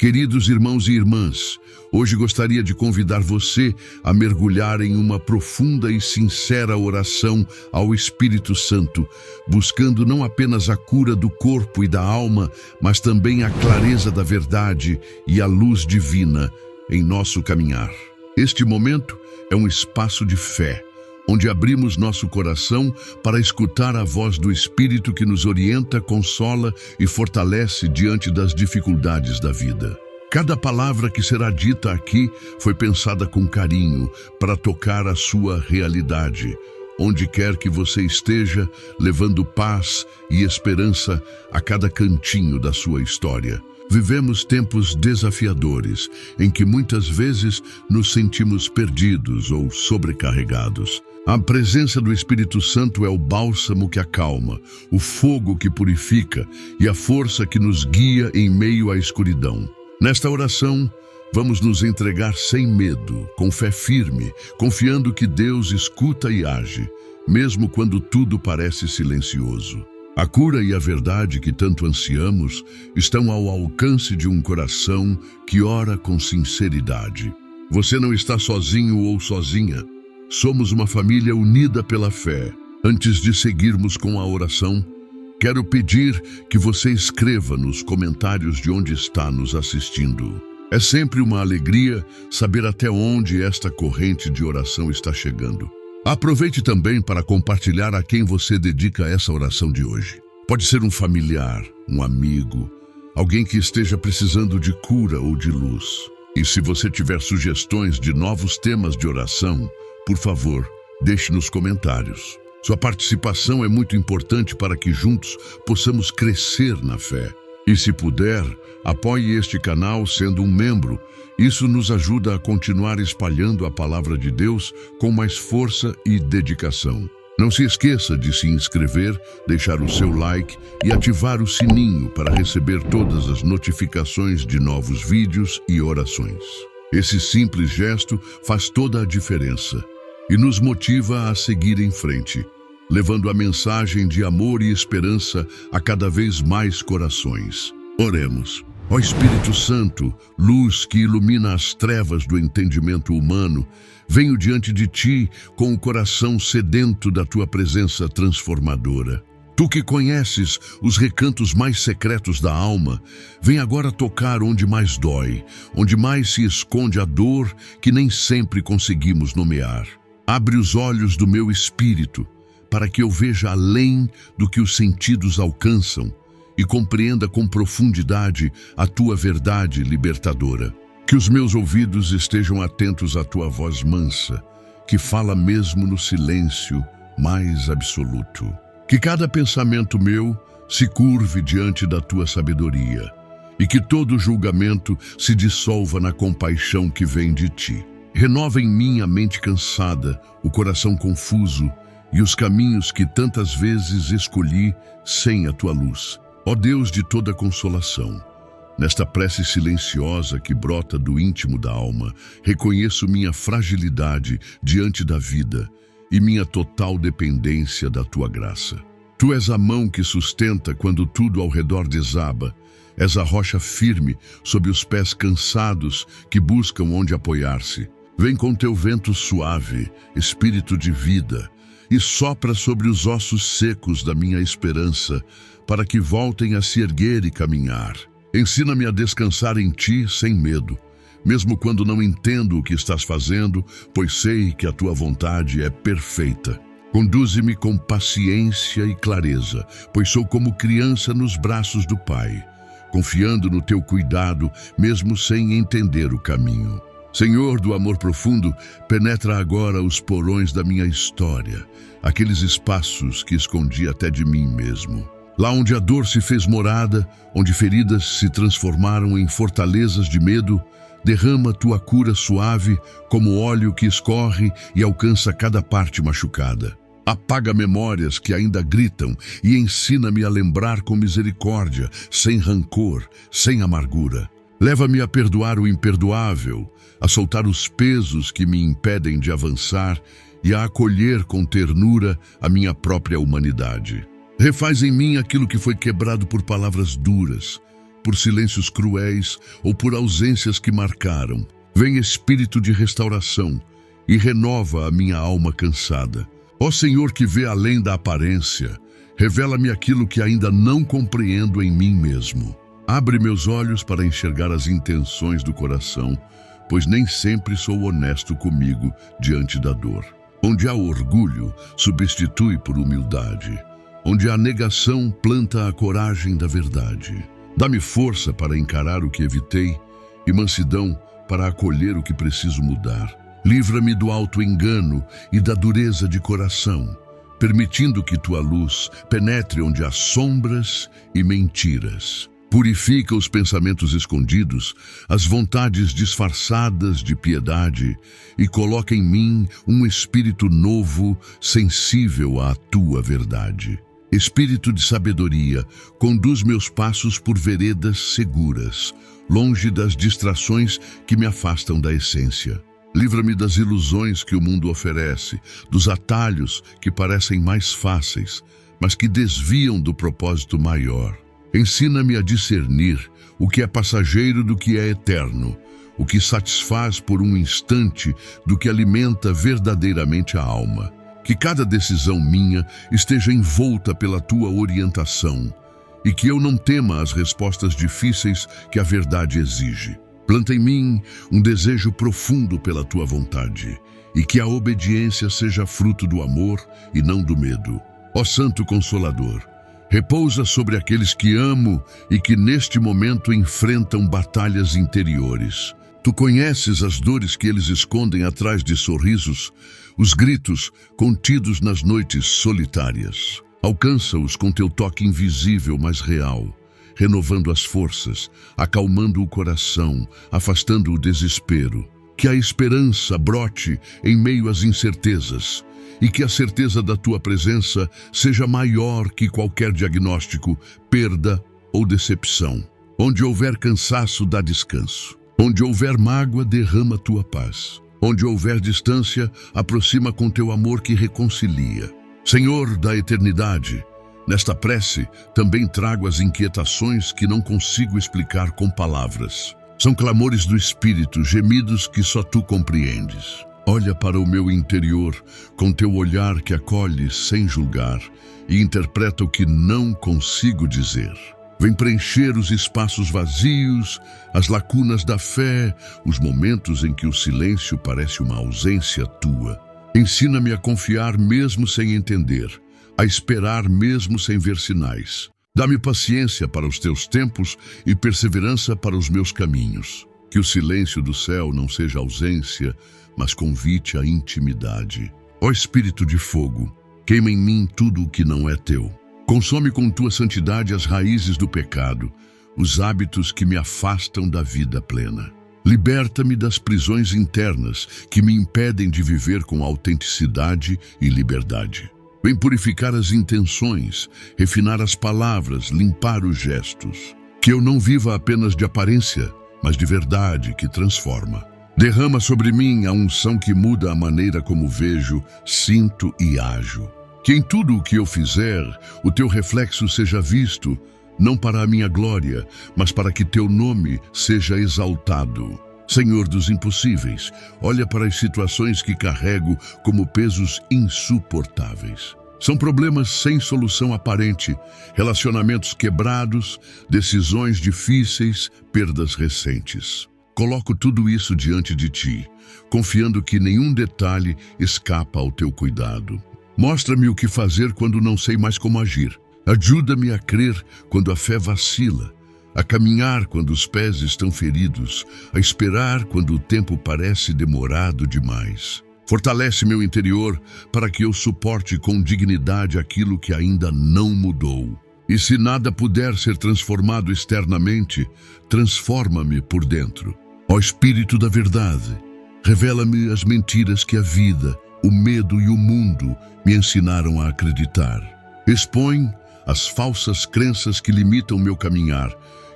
Queridos irmãos e irmãs, hoje gostaria de convidar você a mergulhar em uma profunda e sincera oração ao Espírito Santo, buscando não apenas a cura do corpo e da alma, mas também a clareza da verdade e a luz divina em nosso caminhar. Este momento é um espaço de fé, onde abrimos nosso coração para escutar a voz do Espírito que nos orienta, consola e fortalece diante das dificuldades da vida. Cada palavra que será dita aqui foi pensada com carinho para tocar a sua realidade, onde quer que você esteja, levando paz e esperança a cada cantinho da sua história. Vivemos tempos desafiadores, em que muitas vezes nos sentimos perdidos ou sobrecarregados. A presença do Espírito Santo é o bálsamo que acalma, o fogo que purifica e a força que nos guia em meio à escuridão. Nesta oração, vamos nos entregar sem medo, com fé firme, confiando que Deus escuta e age, mesmo quando tudo parece silencioso. A cura e a verdade que tanto ansiamos estão ao alcance de um coração que ora com sinceridade. Você não está sozinho ou sozinha. Somos uma família unida pela fé. Antes de seguirmos com a oração, quero pedir que você escreva nos comentários de onde está nos assistindo. É sempre uma alegria saber até onde esta corrente de oração está chegando. Aproveite também para compartilhar a quem você dedica essa oração de hoje. Pode ser um familiar, um amigo, alguém que esteja precisando de cura ou de luz. E se você tiver sugestões de novos temas de oração, por favor, deixe nos comentários. Sua participação é muito importante para que juntos possamos crescer na fé. E se puder, apoie este canal sendo um membro. Isso nos ajuda a continuar espalhando a palavra de Deus com mais força e dedicação. Não se esqueça de se inscrever, deixar o seu like e ativar o sininho para receber todas as notificações de novos vídeos e orações. Esse simples gesto faz toda a diferença e nos motiva a seguir em frente, levando a mensagem de amor e esperança a cada vez mais corações. Oremos. Ó Espírito Santo, luz que ilumina as trevas do entendimento humano, venho diante de Ti com o coração sedento da Tua presença transformadora. Tu que conheces os recantos mais secretos da alma, vem agora tocar onde mais dói, onde mais se esconde a dor que nem sempre conseguimos nomear. Abre os olhos do meu espírito, para que eu veja além do que os sentidos alcançam e compreenda com profundidade a Tua verdade libertadora. Que os meus ouvidos estejam atentos à Tua voz mansa, que fala mesmo no silêncio mais absoluto. Que cada pensamento meu se curve diante da Tua sabedoria e que todo julgamento se dissolva na compaixão que vem de Ti. Renova em mim a mente cansada, o coração confuso e os caminhos que tantas vezes escolhi sem a Tua luz. Ó Deus de toda consolação, nesta prece silenciosa que brota do íntimo da alma, reconheço minha fragilidade diante da vida e minha total dependência da Tua graça. Tu és a mão que sustenta quando tudo ao redor desaba, és a rocha firme sob os pés cansados que buscam onde apoiar-se. Vem com Teu vento suave, espírito de vida, e sopra sobre os ossos secos da minha esperança, para que voltem a se erguer e caminhar. Ensina-me a descansar em Ti sem medo, mesmo quando não entendo o que estás fazendo, pois sei que a Tua vontade é perfeita. Conduze-me com paciência e clareza, pois sou como criança nos braços do Pai, confiando no Teu cuidado, mesmo sem entender o caminho. Senhor do amor profundo, penetra agora os porões da minha história, aqueles espaços que escondi até de mim mesmo. Lá onde a dor se fez morada, onde feridas se transformaram em fortalezas de medo, derrama Tua cura suave como óleo que escorre e alcança cada parte machucada. Apaga memórias que ainda gritam e ensina-me a lembrar com misericórdia, sem rancor, sem amargura. Leva-me a perdoar o imperdoável, a soltar os pesos que me impedem de avançar e a acolher com ternura a minha própria humanidade. Refaz em mim aquilo que foi quebrado por palavras duras, por silêncios cruéis ou por ausências que marcaram. Vem Espírito de restauração e renova a minha alma cansada. Ó Senhor que vê além da aparência, revela-me aquilo que ainda não compreendo em mim mesmo. Abre meus olhos para enxergar as intenções do coração, pois nem sempre sou honesto comigo diante da dor. Onde há orgulho, substitui por humildade. Onde há negação, planta a coragem da verdade. Dá-me força para encarar o que evitei e mansidão para acolher o que preciso mudar. Livra-me do auto-engano e da dureza de coração, permitindo que tua luz penetre onde há sombras e mentiras. Purifica os pensamentos escondidos, as vontades disfarçadas de piedade e coloca em mim um espírito novo, sensível à tua verdade. Espírito de sabedoria, conduz meus passos por veredas seguras, longe das distrações que me afastam da essência. Livra-me das ilusões que o mundo oferece, dos atalhos que parecem mais fáceis, mas que desviam do propósito maior. Ensina-me a discernir o que é passageiro do que é eterno, o que satisfaz por um instante do que alimenta verdadeiramente a alma. Que cada decisão minha esteja envolta pela tua orientação e que eu não tema as respostas difíceis que a verdade exige. Planta em mim um desejo profundo pela tua vontade e que a obediência seja fruto do amor e não do medo. Ó Santo Consolador, repousa sobre aqueles que amo e que neste momento enfrentam batalhas interiores. Tu conheces as dores que eles escondem atrás de sorrisos, os gritos contidos nas noites solitárias. Alcança-os com teu toque invisível, mas real, renovando as forças, acalmando o coração, afastando o desespero. Que a esperança brote em meio às incertezas e que a certeza da tua presença seja maior que qualquer diagnóstico, perda ou decepção. Onde houver cansaço, dá descanso. Onde houver mágoa, derrama tua paz. Onde houver distância, aproxima com teu amor que reconcilia. Senhor da eternidade, nesta prece também trago as inquietações que não consigo explicar com palavras. São clamores do Espírito, gemidos que só tu compreendes. Olha para o meu interior com teu olhar que acolhe sem julgar e interpreta o que não consigo dizer. Vem preencher os espaços vazios, as lacunas da fé, os momentos em que o silêncio parece uma ausência tua. Ensina-me a confiar mesmo sem entender, a esperar mesmo sem ver sinais. Dá-me paciência para os teus tempos e perseverança para os meus caminhos. Que o silêncio do céu não seja ausência, mas convite à intimidade. Ó Espírito de fogo, queima em mim tudo o que não é teu. Consome com tua santidade as raízes do pecado, os hábitos que me afastam da vida plena. Liberta-me das prisões internas que me impedem de viver com autenticidade e liberdade. Vem purificar as intenções, refinar as palavras, limpar os gestos. Que eu não viva apenas de aparência, mas de verdade que transforma. Derrama sobre mim a unção que muda a maneira como vejo, sinto e ajo. Que em tudo o que eu fizer, o teu reflexo seja visto, não para a minha glória, mas para que teu nome seja exaltado. Senhor dos impossíveis, olha para as situações que carrego como pesos insuportáveis. São problemas sem solução aparente, relacionamentos quebrados, decisões difíceis, perdas recentes. Coloco tudo isso diante de ti, confiando que nenhum detalhe escapa ao teu cuidado. Mostra-me o que fazer quando não sei mais como agir. Ajuda-me a crer quando a fé vacila, a caminhar quando os pés estão feridos, a esperar quando o tempo parece demorado demais. Fortalece meu interior para que eu suporte com dignidade aquilo que ainda não mudou. E se nada puder ser transformado externamente, transforma-me por dentro. Ó Espírito da verdade, revela-me as mentiras que a vida, o medo e o mundo me ensinaram a acreditar. Expõe as falsas crenças que limitam meu caminhar,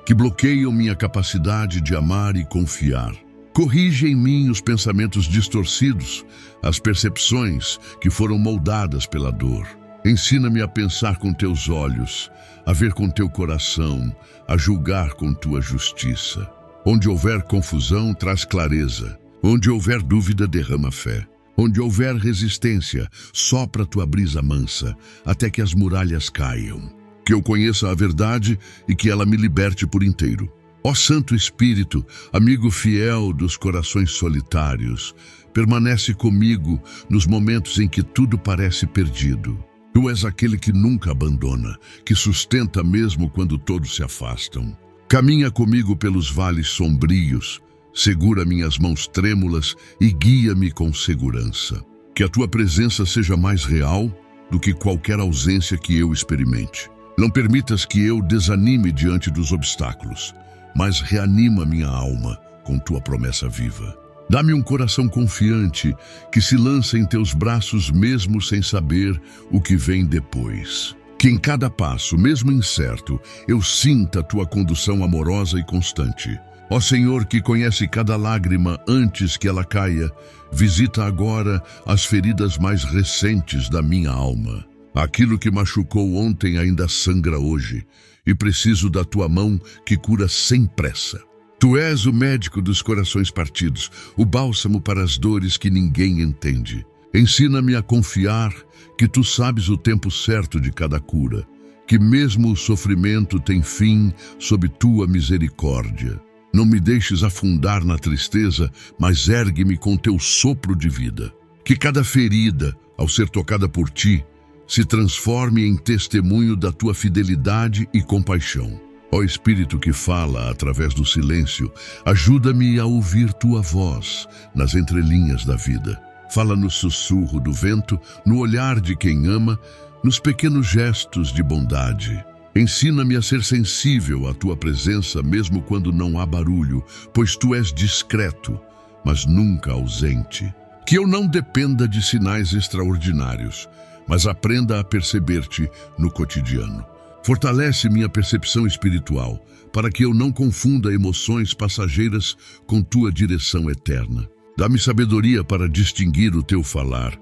que bloqueiam minha capacidade de amar e confiar. Corrige em mim os pensamentos distorcidos, as percepções que foram moldadas pela dor. Ensina-me a pensar com teus olhos, a ver com teu coração, a julgar com tua justiça. Onde houver confusão, traz clareza. Onde houver dúvida, derrama fé. Onde houver resistência, sopra tua brisa mansa, até que as muralhas caiam. Que eu conheça a verdade e que ela me liberte por inteiro. Ó Santo Espírito, amigo fiel dos corações solitários, permanece comigo nos momentos em que tudo parece perdido. Tu és aquele que nunca abandona, que sustenta mesmo quando todos se afastam. Caminha comigo pelos vales sombrios, segura minhas mãos trêmulas e guia-me com segurança. Que a tua presença seja mais real do que qualquer ausência que eu experimente. Não permitas que eu desanime diante dos obstáculos, mas reanima minha alma com tua promessa viva. Dá-me um coração confiante que se lança em teus braços mesmo sem saber o que vem depois. Que em cada passo, mesmo incerto, eu sinta a tua condução amorosa e constante. Ó Senhor, que conhece cada lágrima antes que ela caia, visita agora as feridas mais recentes da minha alma. Aquilo que machucou ontem ainda sangra hoje, e preciso da tua mão que cura sem pressa. Tu és o médico dos corações partidos, o bálsamo para as dores que ninguém entende. Ensina-me a confiar que tu sabes o tempo certo de cada cura, que mesmo o sofrimento tem fim sob tua misericórdia. Não me deixes afundar na tristeza, mas ergue-me com teu sopro de vida. Que cada ferida, ao ser tocada por ti, se transforme em testemunho da tua fidelidade e compaixão. Ó Espírito que fala através do silêncio, ajuda-me a ouvir tua voz nas entrelinhas da vida. Fala no sussurro do vento, no olhar de quem ama, nos pequenos gestos de bondade. Ensina-me a ser sensível à tua presença mesmo quando não há barulho, pois tu és discreto, mas nunca ausente. Que eu não dependa de sinais extraordinários, mas aprenda a perceber-te no cotidiano. Fortalece minha percepção espiritual, para que eu não confunda emoções passageiras com tua direção eterna. Dá-me sabedoria para distinguir o teu falar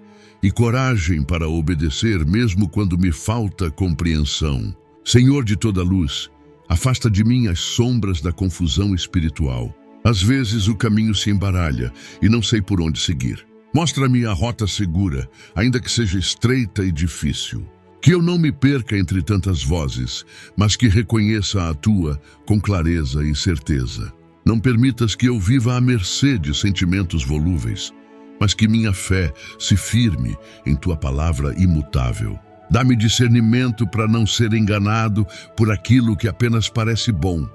e coragem para obedecer mesmo quando me falta compreensão. Senhor de toda luz, afasta de mim as sombras da confusão espiritual. Às vezes o caminho se embaralha e não sei por onde seguir. Mostra-me a rota segura, ainda que seja estreita e difícil. Que eu não me perca entre tantas vozes, mas que reconheça a tua com clareza e certeza. Não permitas que eu viva à mercê de sentimentos volúveis, mas que minha fé se firme em tua palavra imutável. Dá-me discernimento para não ser enganado por aquilo que apenas parece bom,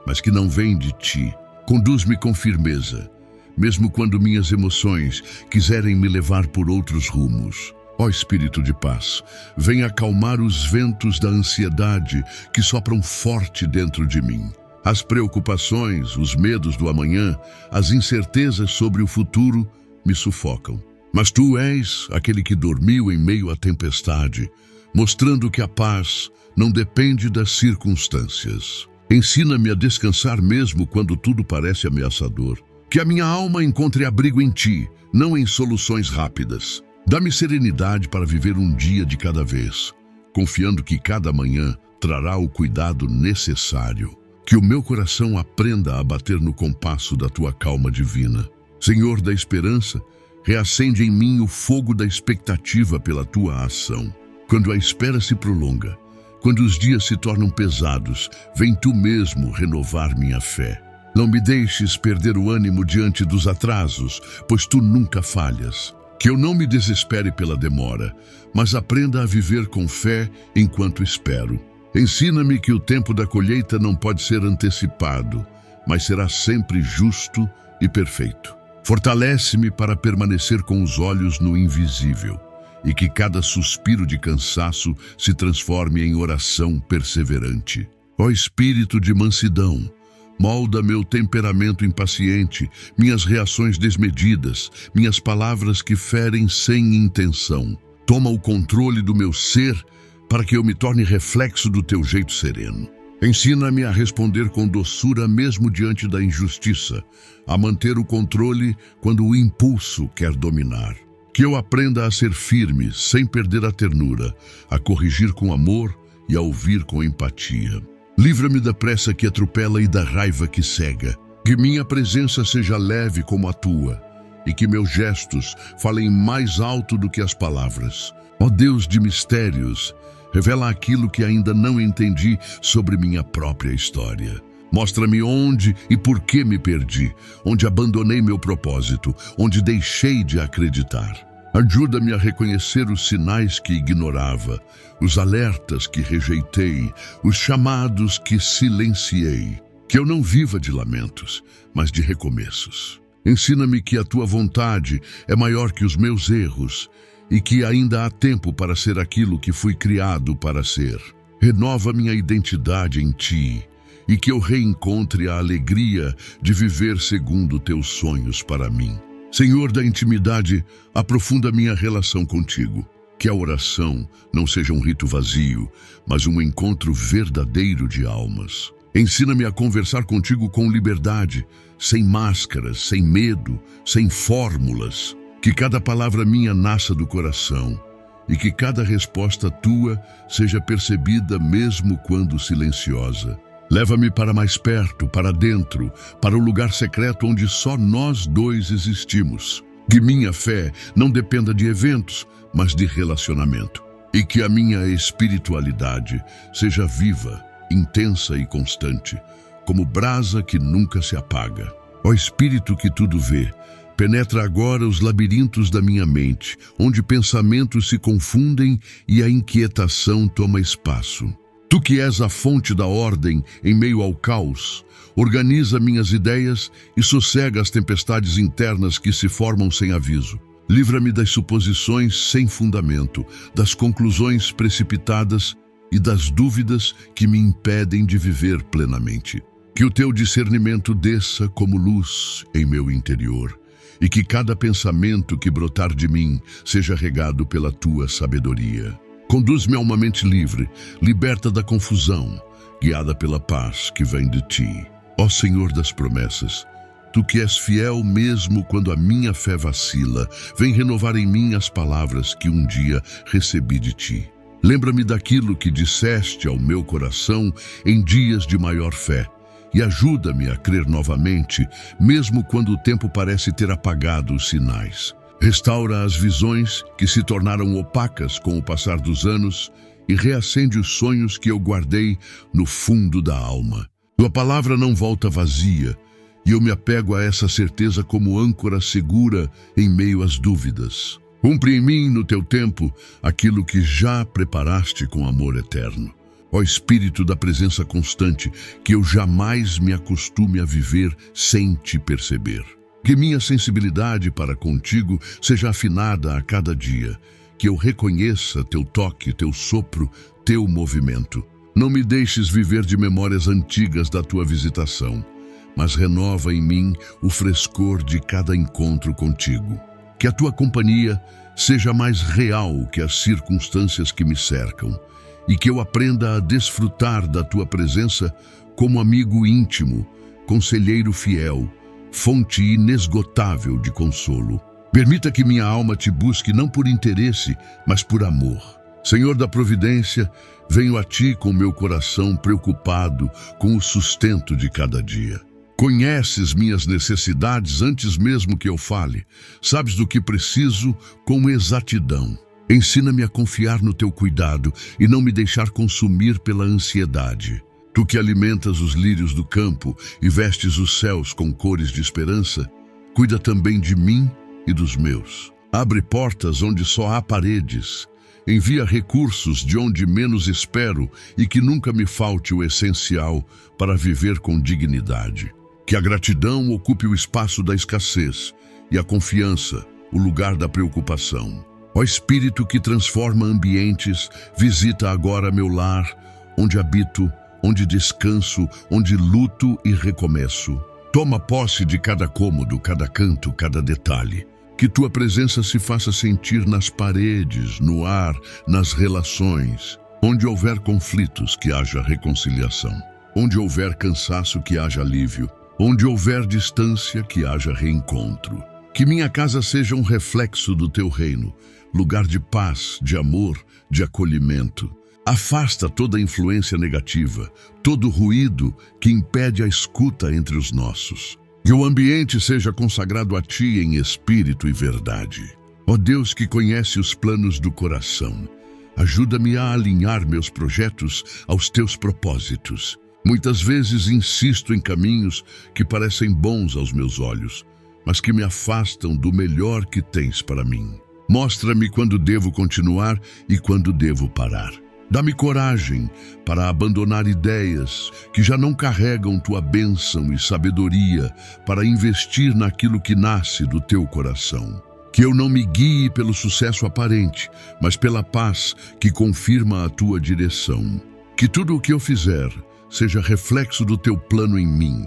mas que não vem de ti. Conduz-me com firmeza, mesmo quando minhas emoções quiserem me levar por outros rumos. Ó Espírito de paz, vem acalmar os ventos da ansiedade que sopram forte dentro de mim. As preocupações, os medos do amanhã, as incertezas sobre o futuro me sufocam. Mas tu és aquele que dormiu em meio à tempestade, mostrando que a paz não depende das circunstâncias. Ensina-me a descansar mesmo quando tudo parece ameaçador. Que a minha alma encontre abrigo em ti, não em soluções rápidas. Dá-me serenidade para viver um dia de cada vez, confiando que cada manhã trará o cuidado necessário. Que o meu coração aprenda a bater no compasso da tua calma divina. Senhor da esperança, reacende em mim o fogo da expectativa pela tua ação. Quando a espera se prolonga, quando os dias se tornam pesados, vem tu mesmo renovar minha fé. Não me deixes perder o ânimo diante dos atrasos, pois tu nunca falhas. Que eu não me desespere pela demora, mas aprenda a viver com fé enquanto espero. Ensina-me que o tempo da colheita não pode ser antecipado, mas será sempre justo e perfeito. Fortalece-me para permanecer com os olhos no invisível, e que cada suspiro de cansaço se transforme em oração perseverante. Ó Espírito de mansidão, molda meu temperamento impaciente, minhas reações desmedidas, minhas palavras que ferem sem intenção. Toma o controle do meu ser para que eu me torne reflexo do teu jeito sereno. Ensina-me a responder com doçura mesmo diante da injustiça, a manter o controle quando o impulso quer dominar. Que eu aprenda a ser firme, sem perder a ternura, a corrigir com amor e a ouvir com empatia. Livra-me da pressa que atropela e da raiva que cega. Que minha presença seja leve como a tua, e que meus gestos falem mais alto do que as palavras. Ó Deus de mistérios, revela aquilo que ainda não entendi sobre minha própria história. Mostra-me onde e por que me perdi, onde abandonei meu propósito, onde deixei de acreditar. Ajuda-me a reconhecer os sinais que ignorava, os alertas que rejeitei, os chamados que silenciei. Que eu não viva de lamentos, mas de recomeços. Ensina-me que a tua vontade é maior que os meus erros e que ainda há tempo para ser aquilo que fui criado para ser. Renova minha identidade em ti e que eu reencontre a alegria de viver segundo teus sonhos para mim. Senhor da intimidade, aprofunda minha relação contigo. Que a oração não seja um rito vazio, mas um encontro verdadeiro de almas. Ensina-me a conversar contigo com liberdade, sem máscaras, sem medo, sem fórmulas. Que cada palavra minha nasça do coração e que cada resposta tua seja percebida mesmo quando silenciosa. Leva-me para mais perto, para dentro, para o lugar secreto onde só nós dois existimos. Que minha fé não dependa de eventos, mas de relacionamento. E que a minha espiritualidade seja viva, intensa e constante, como brasa que nunca se apaga. Ó Espírito que tudo vê, penetra agora os labirintos da minha mente, onde pensamentos se confundem e a inquietação toma espaço. Tu que és a fonte da ordem em meio ao caos, organiza minhas ideias e sossega as tempestades internas que se formam sem aviso. Livra-me das suposições sem fundamento, das conclusões precipitadas e das dúvidas que me impedem de viver plenamente. Que o teu discernimento desça como luz em meu interior e que cada pensamento que brotar de mim seja regado pela tua sabedoria. Conduz-me a uma mente livre, liberta da confusão, guiada pela paz que vem de ti. Ó Senhor das promessas, tu que és fiel mesmo quando a minha fé vacila, vem renovar em mim as palavras que um dia recebi de ti. Lembra-me daquilo que disseste ao meu coração em dias de maior fé e ajuda-me a crer novamente, mesmo quando o tempo parece ter apagado os sinais. Restaura as visões que se tornaram opacas com o passar dos anos e reacende os sonhos que eu guardei no fundo da alma. Tua palavra não volta vazia e eu me apego a essa certeza como âncora segura em meio às dúvidas. Cumpre em mim, no teu tempo, aquilo que já preparaste com amor eterno. Ó Espírito da presença constante, que eu jamais me acostume a viver sem te perceber. Que minha sensibilidade para contigo seja afinada a cada dia, que eu reconheça teu toque, teu sopro, teu movimento. Não me deixes viver de memórias antigas da tua visitação, mas renova em mim o frescor de cada encontro contigo. Que a tua companhia seja mais real que as circunstâncias que me cercam e que eu aprenda a desfrutar da tua presença como amigo íntimo, conselheiro fiel, fonte inesgotável de consolo. Permita que minha alma te busque não por interesse, mas por amor. Senhor da providência, venho a ti com meu coração preocupado com o sustento de cada dia. Conheces minhas necessidades antes mesmo que eu fale. Sabes do que preciso com exatidão. Ensina-me a confiar no teu cuidado e não me deixar consumir pela ansiedade. Tu que alimentas os lírios do campo e vestes os céus com cores de esperança, cuida também de mim e dos meus. Abre portas onde só há paredes. Envia recursos de onde menos espero e que nunca me falte o essencial para viver com dignidade. Que a gratidão ocupe o espaço da escassez e a confiança o lugar da preocupação. Ó Espírito que transforma ambientes, visita agora meu lar, onde habito, onde descanso, onde luto e recomeço. Toma posse de cada cômodo, cada canto, cada detalhe. Que tua presença se faça sentir nas paredes, no ar, nas relações. Onde houver conflitos, que haja reconciliação. Onde houver cansaço, que haja alívio. Onde houver distância, que haja reencontro. Que minha casa seja um reflexo do teu reino, lugar de paz, de amor, de acolhimento. Afasta toda influência negativa, todo ruído que impede a escuta entre os nossos. Que o ambiente seja consagrado a Ti em espírito e verdade. Ó Deus que conhece os planos do coração, ajuda-me a alinhar meus projetos aos Teus propósitos. Muitas vezes insisto em caminhos que parecem bons aos meus olhos, mas que me afastam do melhor que Tens para mim. Mostra-me quando devo continuar e quando devo parar. Dá-me coragem para abandonar ideias que já não carregam Tua bênção e sabedoria para investir naquilo que nasce do Teu coração. Que eu não me guie pelo sucesso aparente, mas pela paz que confirma a Tua direção. Que tudo o que eu fizer seja reflexo do Teu plano em mim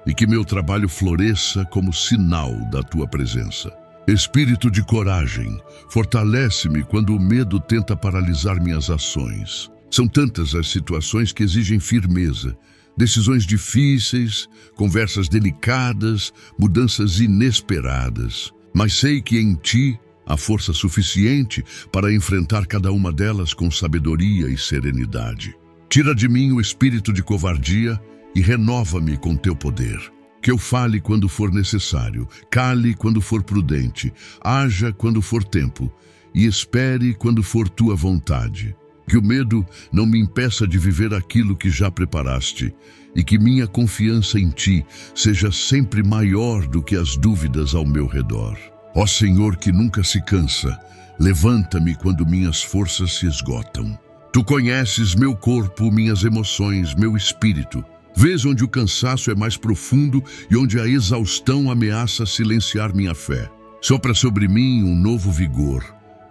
e que meu trabalho floresça como sinal da Tua presença. Espírito de coragem, fortalece-me quando o medo tenta paralisar minhas ações. São tantas as situações que exigem firmeza, decisões difíceis, conversas delicadas, mudanças inesperadas. Mas sei que em Ti há força suficiente para enfrentar cada uma delas com sabedoria e serenidade. Tira de mim o espírito de covardia e renova-me com Teu poder. Que eu fale quando for necessário, cale quando for prudente, haja quando for tempo e espere quando for Tua vontade. Que o medo não me impeça de viver aquilo que já preparaste e que minha confiança em Ti seja sempre maior do que as dúvidas ao meu redor. Ó Senhor que nunca se cansa, levanta-me quando minhas forças se esgotam. Tu conheces meu corpo, minhas emoções, meu espírito. Vês onde o cansaço é mais profundo e onde a exaustão ameaça silenciar minha fé. Sopra sobre mim um novo vigor,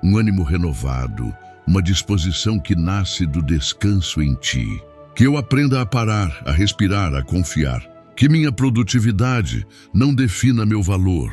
um ânimo renovado, uma disposição que nasce do descanso em Ti. Que eu aprenda a parar, a respirar, a confiar. Que minha produtividade não defina meu valor,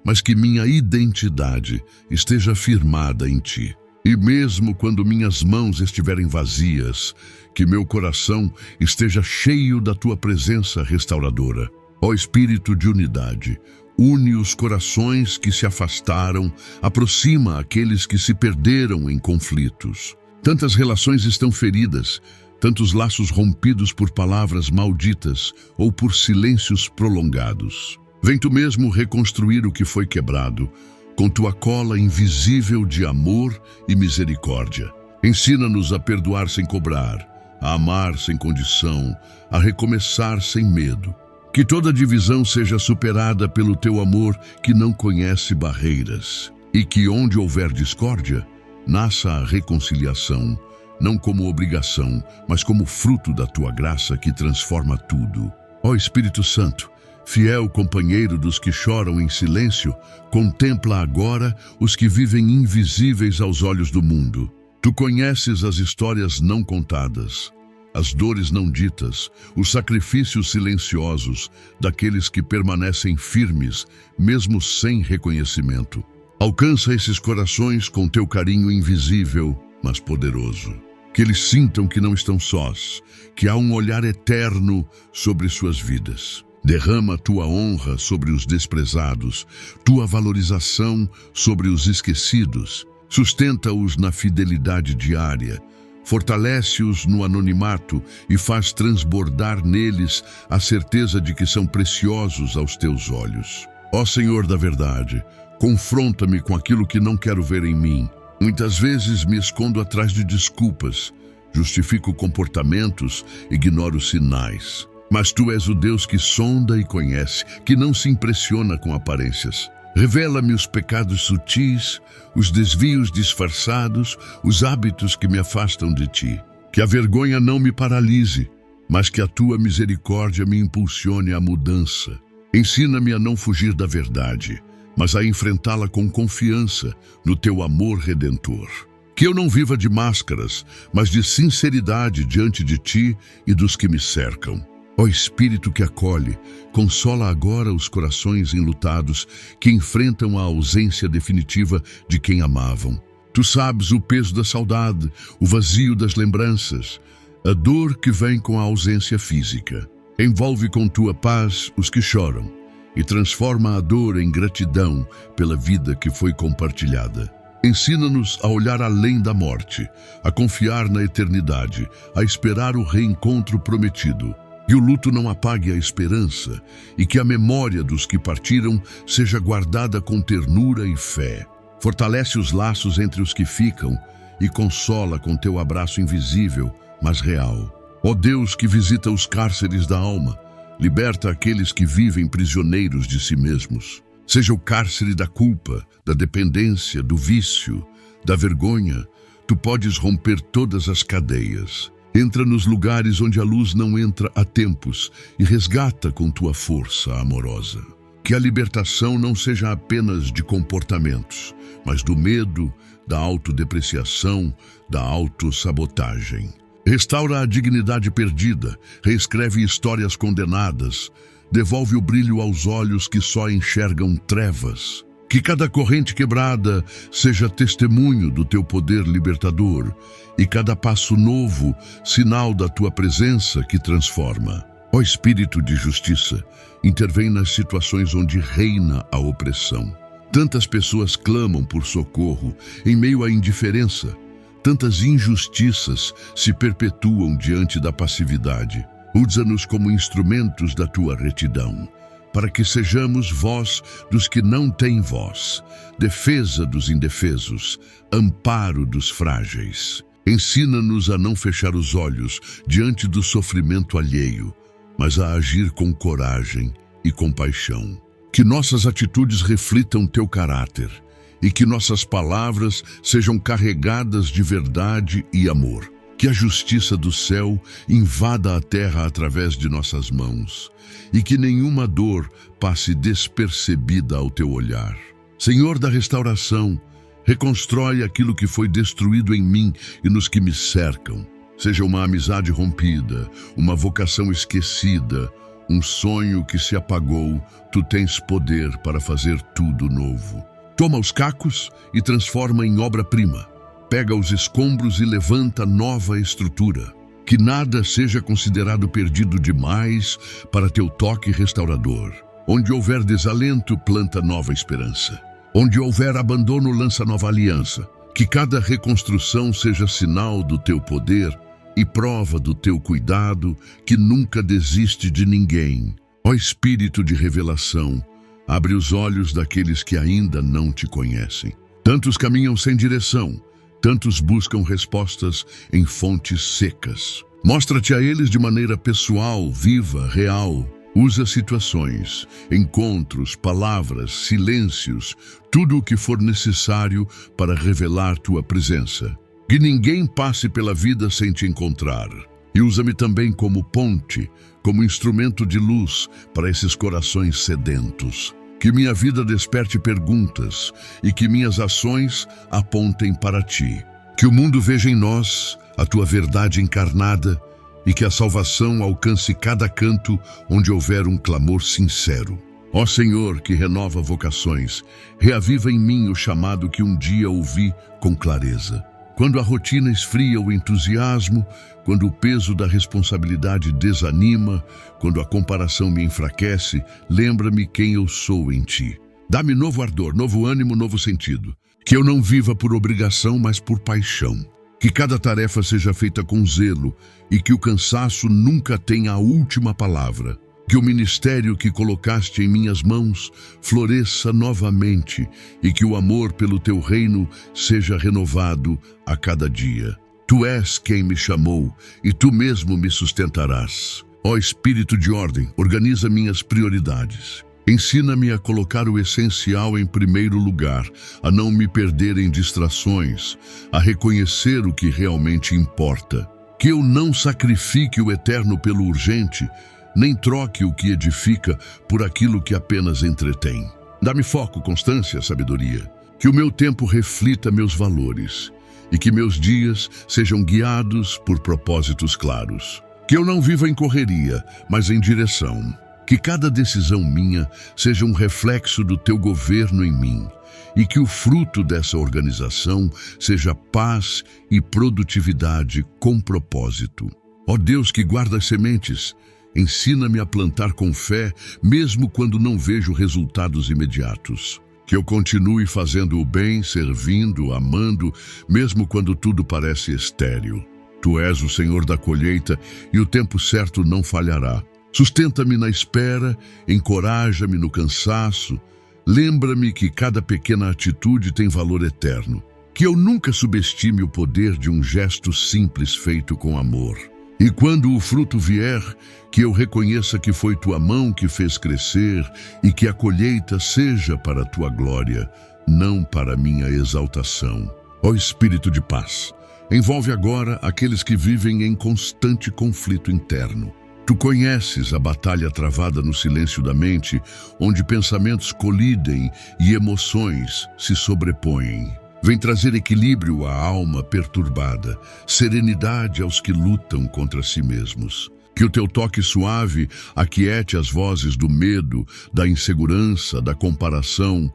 mas que minha identidade esteja firmada em Ti. E mesmo quando minhas mãos estiverem vazias, que meu coração esteja cheio da Tua presença restauradora. Ó Espírito de unidade, une os corações que se afastaram, aproxima aqueles que se perderam em conflitos. Tantas relações estão feridas, tantos laços rompidos por palavras malditas ou por silêncios prolongados. Vem Tu mesmo reconstruir o que foi quebrado, com Tua cola invisível de amor e misericórdia. Ensina-nos a perdoar sem cobrar, a amar sem condição, a recomeçar sem medo. Que toda divisão seja superada pelo Teu amor que não conhece barreiras. E que onde houver discórdia, nasça a reconciliação, não como obrigação, mas como fruto da Tua graça que transforma tudo. Ó Espírito Santo, fiel companheiro dos que choram em silêncio, contempla agora os que vivem invisíveis aos olhos do mundo. Tu conheces as histórias não contadas, as dores não ditas, os sacrifícios silenciosos daqueles que permanecem firmes, mesmo sem reconhecimento. Alcança esses corações com Teu carinho invisível, mas poderoso. Que eles sintam que não estão sós, que há um olhar eterno sobre suas vidas. Derrama Tua honra sobre os desprezados, Tua valorização sobre os esquecidos. Sustenta-os na fidelidade diária, fortalece-os no anonimato e faz transbordar neles a certeza de que são preciosos aos Teus olhos. Ó Senhor da verdade, confronta-me com aquilo que não quero ver em mim. Muitas vezes me escondo atrás de desculpas, justifico comportamentos, ignoro sinais. Mas Tu és o Deus que sonda e conhece, que não se impressiona com aparências. Revela-me os pecados sutis, os desvios disfarçados, os hábitos que me afastam de Ti. Que a vergonha não me paralise, mas que a Tua misericórdia me impulsione à mudança. Ensina-me a não fugir da verdade, mas a enfrentá-la com confiança no Teu amor redentor. Que eu não viva de máscaras, mas de sinceridade diante de Ti e dos que me cercam. Ó Espírito que acolhe, consola agora os corações enlutados que enfrentam a ausência definitiva de quem amavam. Tu sabes o peso da saudade, o vazio das lembranças, a dor que vem com a ausência física. Envolve com Tua paz os que choram e transforma a dor em gratidão pela vida que foi compartilhada. Ensina-nos a olhar além da morte, a confiar na eternidade, a esperar o reencontro prometido. Que o luto não apague a esperança e que a memória dos que partiram seja guardada com ternura e fé. Fortalece os laços entre os que ficam e consola com teu abraço invisível, mas real. Ó Deus que visita os cárceres da alma, liberta aqueles que vivem prisioneiros de si mesmos. Seja o cárcere da culpa, da dependência, do vício, da vergonha, tu podes romper todas as cadeias. Entra nos lugares onde a luz não entra há tempos e resgata com tua força amorosa. Que a libertação não seja apenas de comportamentos, mas do medo, da autodepreciação, da autossabotagem. Restaura a dignidade perdida, reescreve histórias condenadas, devolve o brilho aos olhos que só enxergam trevas. Que cada corrente quebrada seja testemunho do teu poder libertador e cada passo novo, sinal da tua presença que transforma. Ó Espírito de justiça, intervém nas situações onde reina a opressão. Tantas pessoas clamam por socorro em meio à indiferença. Tantas injustiças se perpetuam diante da passividade. Usa-nos como instrumentos da tua retidão, para que sejamos voz dos que não têm voz, defesa dos indefesos, amparo dos frágeis. Ensina-nos a não fechar os olhos diante do sofrimento alheio, mas a agir com coragem e compaixão. Que nossas atitudes reflitam teu caráter e que nossas palavras sejam carregadas de verdade e amor. Que a justiça do céu invada a terra através de nossas mãos e que nenhuma dor passe despercebida ao teu olhar. Senhor da restauração, reconstrói aquilo que foi destruído em mim e nos que me cercam. Seja uma amizade rompida, uma vocação esquecida, um sonho que se apagou, tu tens poder para fazer tudo novo. Toma os cacos e transforma em obra-prima. Pega os escombros e levanta nova estrutura. Que nada seja considerado perdido demais para teu toque restaurador. Onde houver desalento, planta nova esperança. Onde houver abandono, lança nova aliança. Que cada reconstrução seja sinal do teu poder e prova do teu cuidado, que nunca desiste de ninguém. Ó Espírito de revelação, abre os olhos daqueles que ainda não te conhecem. Tantos caminham sem direção, tantos buscam respostas em fontes secas. Mostra-te a eles de maneira pessoal, viva, real. Usa situações, encontros, palavras, silêncios, tudo o que for necessário para revelar tua presença. Que ninguém passe pela vida sem te encontrar. E usa-me também como ponte, como instrumento de luz para esses corações sedentos. Que minha vida desperte perguntas e que minhas ações apontem para ti. Que o mundo veja em nós a tua verdade encarnada e que a salvação alcance cada canto onde houver um clamor sincero. Ó Senhor, que renova vocações, reaviva em mim o chamado que um dia ouvi com clareza. Quando a rotina esfria o entusiasmo, quando o peso da responsabilidade desanima, quando a comparação me enfraquece, lembra-me quem eu sou em ti. Dá-me novo ardor, novo ânimo, novo sentido. Que eu não viva por obrigação, mas por paixão. Que cada tarefa seja feita com zelo e que o cansaço nunca tenha a última palavra. Que o ministério que colocaste em minhas mãos floresça novamente e que o amor pelo teu reino seja renovado a cada dia. Tu és quem me chamou e tu mesmo me sustentarás. Ó Espírito de ordem, organiza minhas prioridades. Ensina-me a colocar o essencial em primeiro lugar, a não me perder em distrações, a reconhecer o que realmente importa. Que eu não sacrifique o eterno pelo urgente, nem troque o que edifica por aquilo que apenas entretém. Dá-me foco, constância, sabedoria. Que o meu tempo reflita meus valores e que meus dias sejam guiados por propósitos claros. Que eu não viva em correria, mas em direção. Que cada decisão minha seja um reflexo do teu governo em mim e que o fruto dessa organização seja paz e produtividade com propósito. Ó Deus que guarda as sementes, Ensina-me a plantar com fé, mesmo quando não vejo resultados imediatos. Que eu continue fazendo o bem, servindo, amando, mesmo quando tudo parece estéril. Tu és o Senhor da colheita e o tempo certo não falhará. Sustenta-me na espera, encoraja-me no cansaço. Lembra-me que cada pequena atitude tem valor eterno. Que eu nunca subestime o poder de um gesto simples feito com amor. E quando o fruto vier, que eu reconheça que foi tua mão que fez crescer e que a colheita seja para a tua glória, não para minha exaltação. Ó Espírito de paz, envolve agora aqueles que vivem em constante conflito interno. Tu conheces a batalha travada no silêncio da mente, onde pensamentos colidem e emoções se sobrepõem. Vem trazer equilíbrio à alma perturbada, serenidade aos que lutam contra si mesmos. Que o teu toque suave aquiete as vozes do medo, da insegurança, da comparação,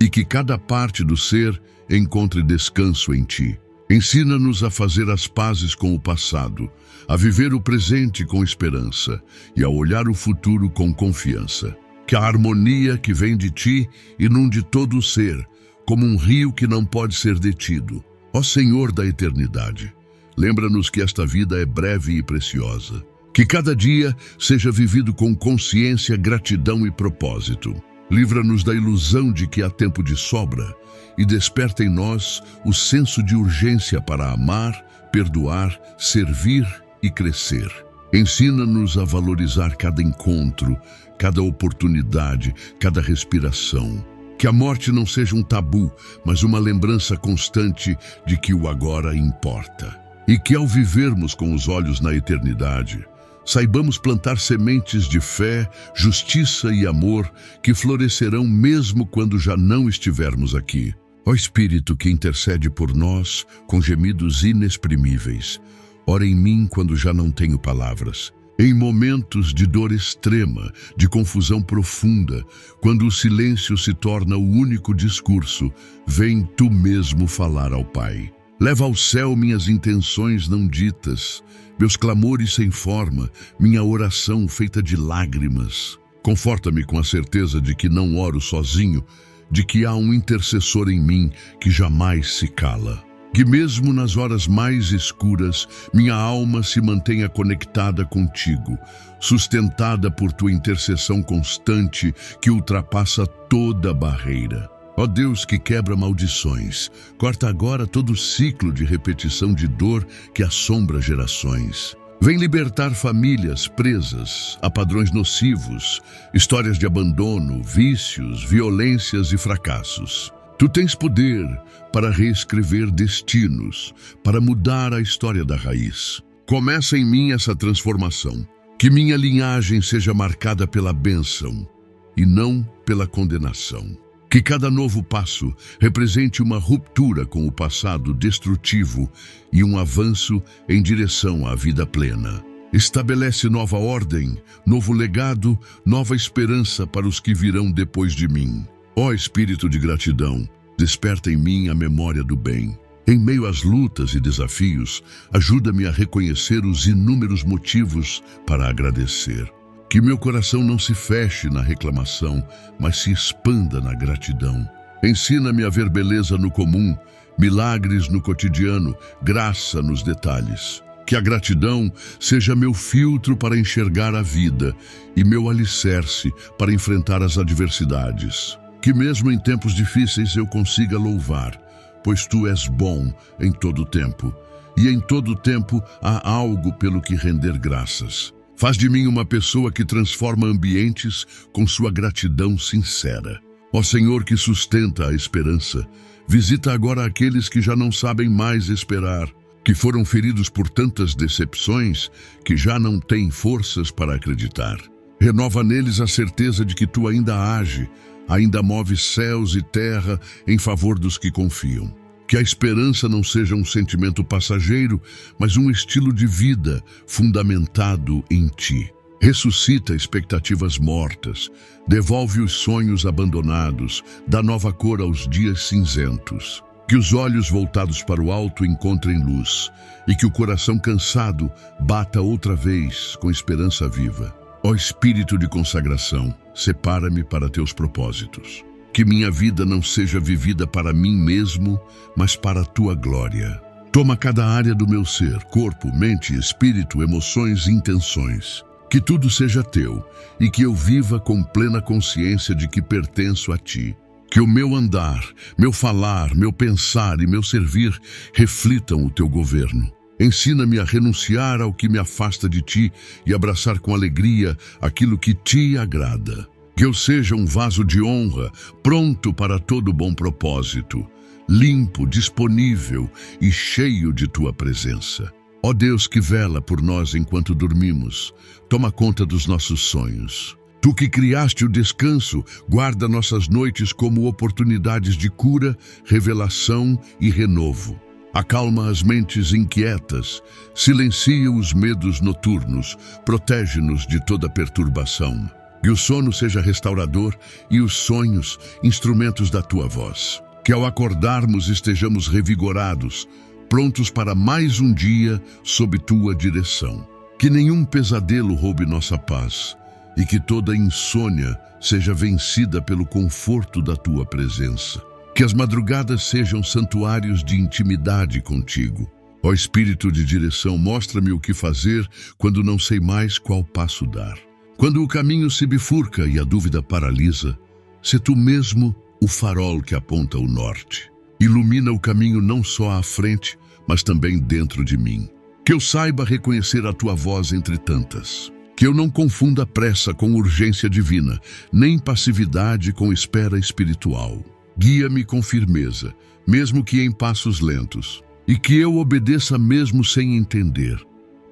e que cada parte do ser encontre descanso em ti. Ensina-nos a fazer as pazes com o passado, a viver o presente com esperança e a olhar o futuro com confiança. Que a harmonia que vem de ti inunde todo o ser, como um rio que não pode ser detido. Ó Senhor da eternidade, lembra-nos que esta vida é breve e preciosa. Que cada dia seja vivido com consciência, gratidão e propósito. Livra-nos da ilusão de que há tempo de sobra e desperta em nós o senso de urgência para amar, perdoar, servir e crescer. Ensina-nos a valorizar cada encontro, cada oportunidade, cada respiração. Que a morte não seja um tabu, mas uma lembrança constante de que o agora importa. E que ao vivermos com os olhos na eternidade, saibamos plantar sementes de fé, justiça e amor que florescerão mesmo quando já não estivermos aqui. Ó Espírito que intercede por nós com gemidos inexprimíveis, ora em mim quando já não tenho palavras. Em momentos de dor extrema, de confusão profunda, quando o silêncio se torna o único discurso, vem tu mesmo falar ao Pai. Leva ao céu minhas intenções não ditas, meus clamores sem forma, minha oração feita de lágrimas. Conforta-me com a certeza de que não oro sozinho, de que há um intercessor em mim que jamais se cala. Que mesmo nas horas mais escuras, minha alma se mantenha conectada contigo, sustentada por tua intercessão constante que ultrapassa toda barreira. Ó Deus que quebra maldições, corta agora todo o ciclo de repetição de dor que assombra gerações. Vem libertar famílias presas a padrões nocivos, histórias de abandono, vícios, violências e fracassos. Tu tens poder para reescrever destinos, para mudar a história da raiz. Começa em mim essa transformação. Que minha linhagem seja marcada pela bênção e não pela condenação. Que cada novo passo represente uma ruptura com o passado destrutivo e um avanço em direção à vida plena. Estabelece nova ordem, novo legado, nova esperança para os que virão depois de mim. Ó Espírito de gratidão, desperta em mim a memória do bem. Em meio às lutas e desafios, ajuda-me a reconhecer os inúmeros motivos para agradecer. Que meu coração não se feche na reclamação, mas se expanda na gratidão. Ensina-me a ver beleza no comum, milagres no cotidiano, graça nos detalhes. Que a gratidão seja meu filtro para enxergar a vida e meu alicerce para enfrentar as adversidades. Que mesmo em tempos difíceis eu consiga louvar, pois tu és bom em todo tempo, e em todo tempo há algo pelo que render graças. Faz de mim uma pessoa que transforma ambientes com sua gratidão sincera. Ó Senhor que sustenta a esperança, visita agora aqueles que já não sabem mais esperar, que foram feridos por tantas decepções que já não têm forças para acreditar. Renova neles a certeza de que tu ainda age, ainda move céus e terra em favor dos que confiam. Que a esperança não seja um sentimento passageiro, mas um estilo de vida fundamentado em ti. Ressuscita expectativas mortas, devolve os sonhos abandonados, dá nova cor aos dias cinzentos. Que os olhos voltados para o alto encontrem luz e que o coração cansado bata outra vez com esperança viva. Ó Espírito de consagração, separa-me para teus propósitos. Que minha vida não seja vivida para mim mesmo, mas para a tua glória. Toma cada área do meu ser, corpo, mente, espírito, emoções e intenções. Que tudo seja teu e que eu viva com plena consciência de que pertenço a ti. Que o meu andar, meu falar, meu pensar e meu servir reflitam o teu governo. Ensina-me a renunciar ao que me afasta de ti e abraçar com alegria aquilo que te agrada. Que eu seja um vaso de honra, pronto para todo bom propósito, limpo, disponível e cheio de tua presença. Ó Deus que vela por nós enquanto dormimos, toma conta dos nossos sonhos. Tu que criaste o descanso, guarda nossas noites como oportunidades de cura, revelação e renovo. Acalma as mentes inquietas, silencia os medos noturnos, protege-nos de toda perturbação. Que o sono seja restaurador e os sonhos, instrumentos da tua voz. Que ao acordarmos estejamos revigorados, prontos para mais um dia sob tua direção. Que nenhum pesadelo roube nossa paz e que toda insônia seja vencida pelo conforto da tua presença. Que as madrugadas sejam santuários de intimidade contigo. Ó Espírito de direção, mostra-me o que fazer quando não sei mais qual passo dar. Quando o caminho se bifurca e a dúvida paralisa, sê tu mesmo o farol que aponta o norte. Ilumina o caminho não só à frente, mas também dentro de mim. Que eu saiba reconhecer a tua voz entre tantas. Que eu não confunda pressa com urgência divina, nem passividade com espera espiritual. Guia-me com firmeza, mesmo que em passos lentos, e que eu obedeça mesmo sem entender,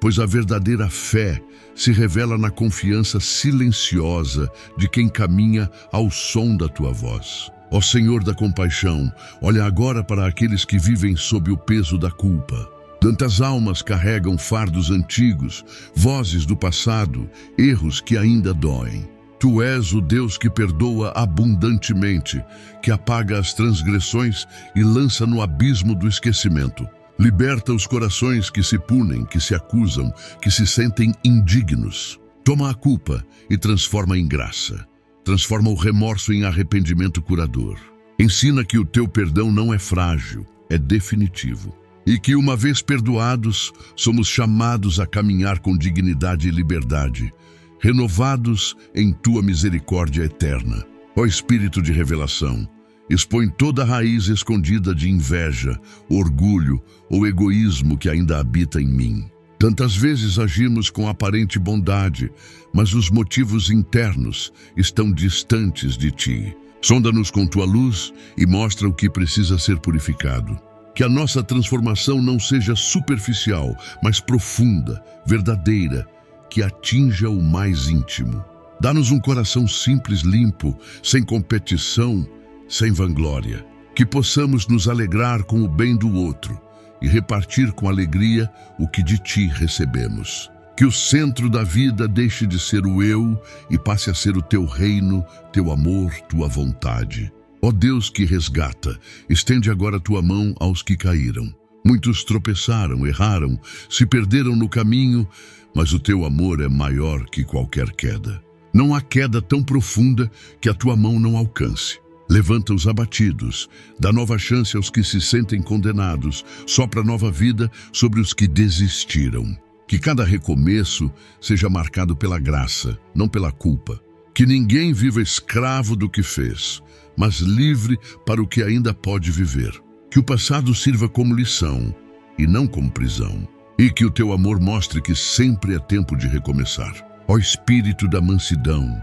pois a verdadeira fé se revela na confiança silenciosa de quem caminha ao som da tua voz. Ó Senhor da compaixão, olha agora para aqueles que vivem sob o peso da culpa. Tantas almas carregam fardos antigos, vozes do passado, erros que ainda doem. Tu és o Deus que perdoa abundantemente, que apaga as transgressões e lança no abismo do esquecimento. Liberta os corações que se punem, que se acusam, que se sentem indignos. Toma a culpa e transforma em graça. Transforma o remorso em arrependimento curador. Ensina que o teu perdão não é frágil, é definitivo. E que, uma vez perdoados, somos chamados a caminhar com dignidade e liberdade, renovados em tua misericórdia eterna. Ó Espírito de revelação, expõe toda a raiz escondida de inveja, orgulho ou egoísmo que ainda habita em mim. Tantas vezes agimos com aparente bondade, mas os motivos internos estão distantes de ti. Sonda-nos com tua luz e mostra o que precisa ser purificado. Que a nossa transformação não seja superficial, mas profunda, verdadeira, que atinja o mais íntimo. Dá-nos um coração simples, limpo, sem competição, sem vanglória. Que possamos nos alegrar com o bem do outro e repartir com alegria o que de ti recebemos. Que o centro da vida deixe de ser o eu e passe a ser o teu reino, teu amor, tua vontade. Ó Deus que resgata, estende agora tua mão aos que caíram. Muitos tropeçaram, erraram, se perderam no caminho, mas o teu amor é maior que qualquer queda. Não há queda tão profunda que a tua mão não alcance. Levanta os abatidos, dá nova chance aos que se sentem condenados, sopra nova vida sobre os que desistiram. Que cada recomeço seja marcado pela graça, não pela culpa. Que ninguém viva escravo do que fez, mas livre para o que ainda pode viver. Que o passado sirva como lição e não como prisão. E que o teu amor mostre que sempre é tempo de recomeçar. Ó Espírito da mansidão,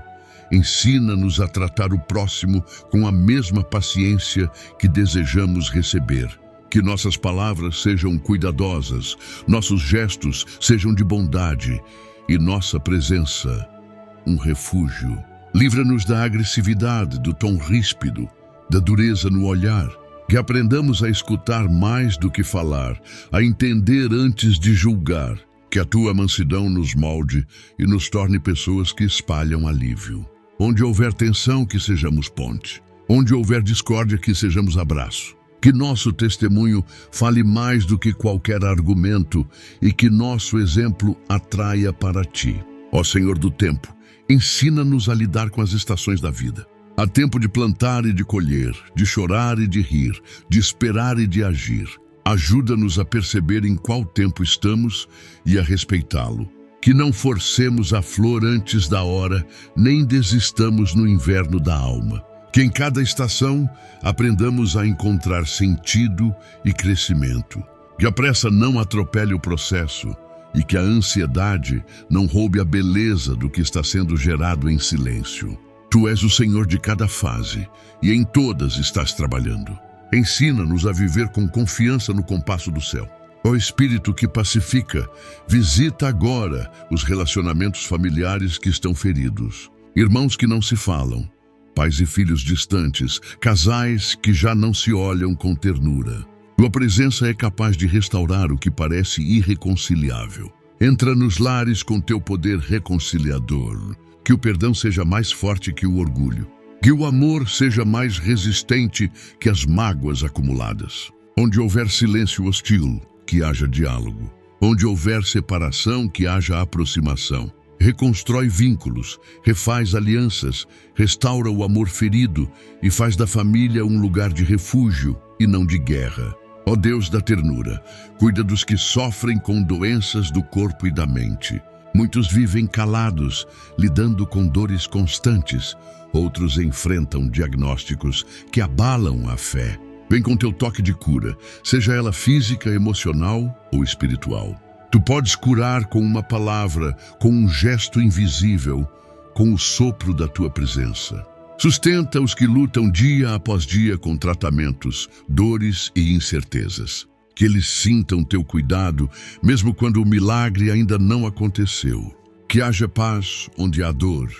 ensina-nos a tratar o próximo com a mesma paciência que desejamos receber. Que nossas palavras sejam cuidadosas, nossos gestos sejam de bondade e nossa presença um refúgio. Livra-nos da agressividade, do tom ríspido, da dureza no olhar. Que aprendamos a escutar mais do que falar, a entender antes de julgar. Que a tua mansidão nos molde e nos torne pessoas que espalham alívio. Onde houver tensão, que sejamos ponte. Onde houver discórdia, que sejamos abraço. Que nosso testemunho fale mais do que qualquer argumento e que nosso exemplo atraia para ti. Ó Senhor do tempo, Ensina-nos a lidar com as estações da vida. Há tempo de plantar e de colher, de chorar e de rir, de esperar e de agir. Ajuda-nos a perceber em qual tempo estamos e a respeitá-lo. Que não forcemos a flor antes da hora, nem desistamos no inverno da alma. Que em cada estação aprendamos a encontrar sentido e crescimento. Que a pressa não atropele o processo e que a ansiedade não roube a beleza do que está sendo gerado em silêncio. Tu és o Senhor de cada fase e em todas estás trabalhando. Ensina-nos a viver com confiança no compasso do céu. Ó Espírito que pacifica, visita agora os relacionamentos familiares que estão feridos. Irmãos que não se falam, pais e filhos distantes, casais que já não se olham com ternura. Tua presença é capaz de restaurar o que parece irreconciliável. Entra nos lares com teu poder reconciliador. Que o perdão seja mais forte que o orgulho. Que o amor seja mais resistente que as mágoas acumuladas. Onde houver silêncio hostil, que haja diálogo. Onde houver separação, que haja aproximação. Reconstrói vínculos, refaz alianças, restaura o amor ferido e faz da família um lugar de refúgio e não de guerra. Ó Deus da ternura, cuida dos que sofrem com doenças do corpo e da mente. Muitos vivem calados, lidando com dores constantes. Outros enfrentam diagnósticos que abalam a fé. Vem com teu toque de cura, seja ela física, emocional ou espiritual. Tu podes curar com uma palavra, com um gesto invisível, com o sopro da tua presença. Sustenta os que lutam dia após dia com tratamentos, dores e incertezas. Que eles sintam teu cuidado, mesmo quando o milagre ainda não aconteceu. Que haja paz onde há dor,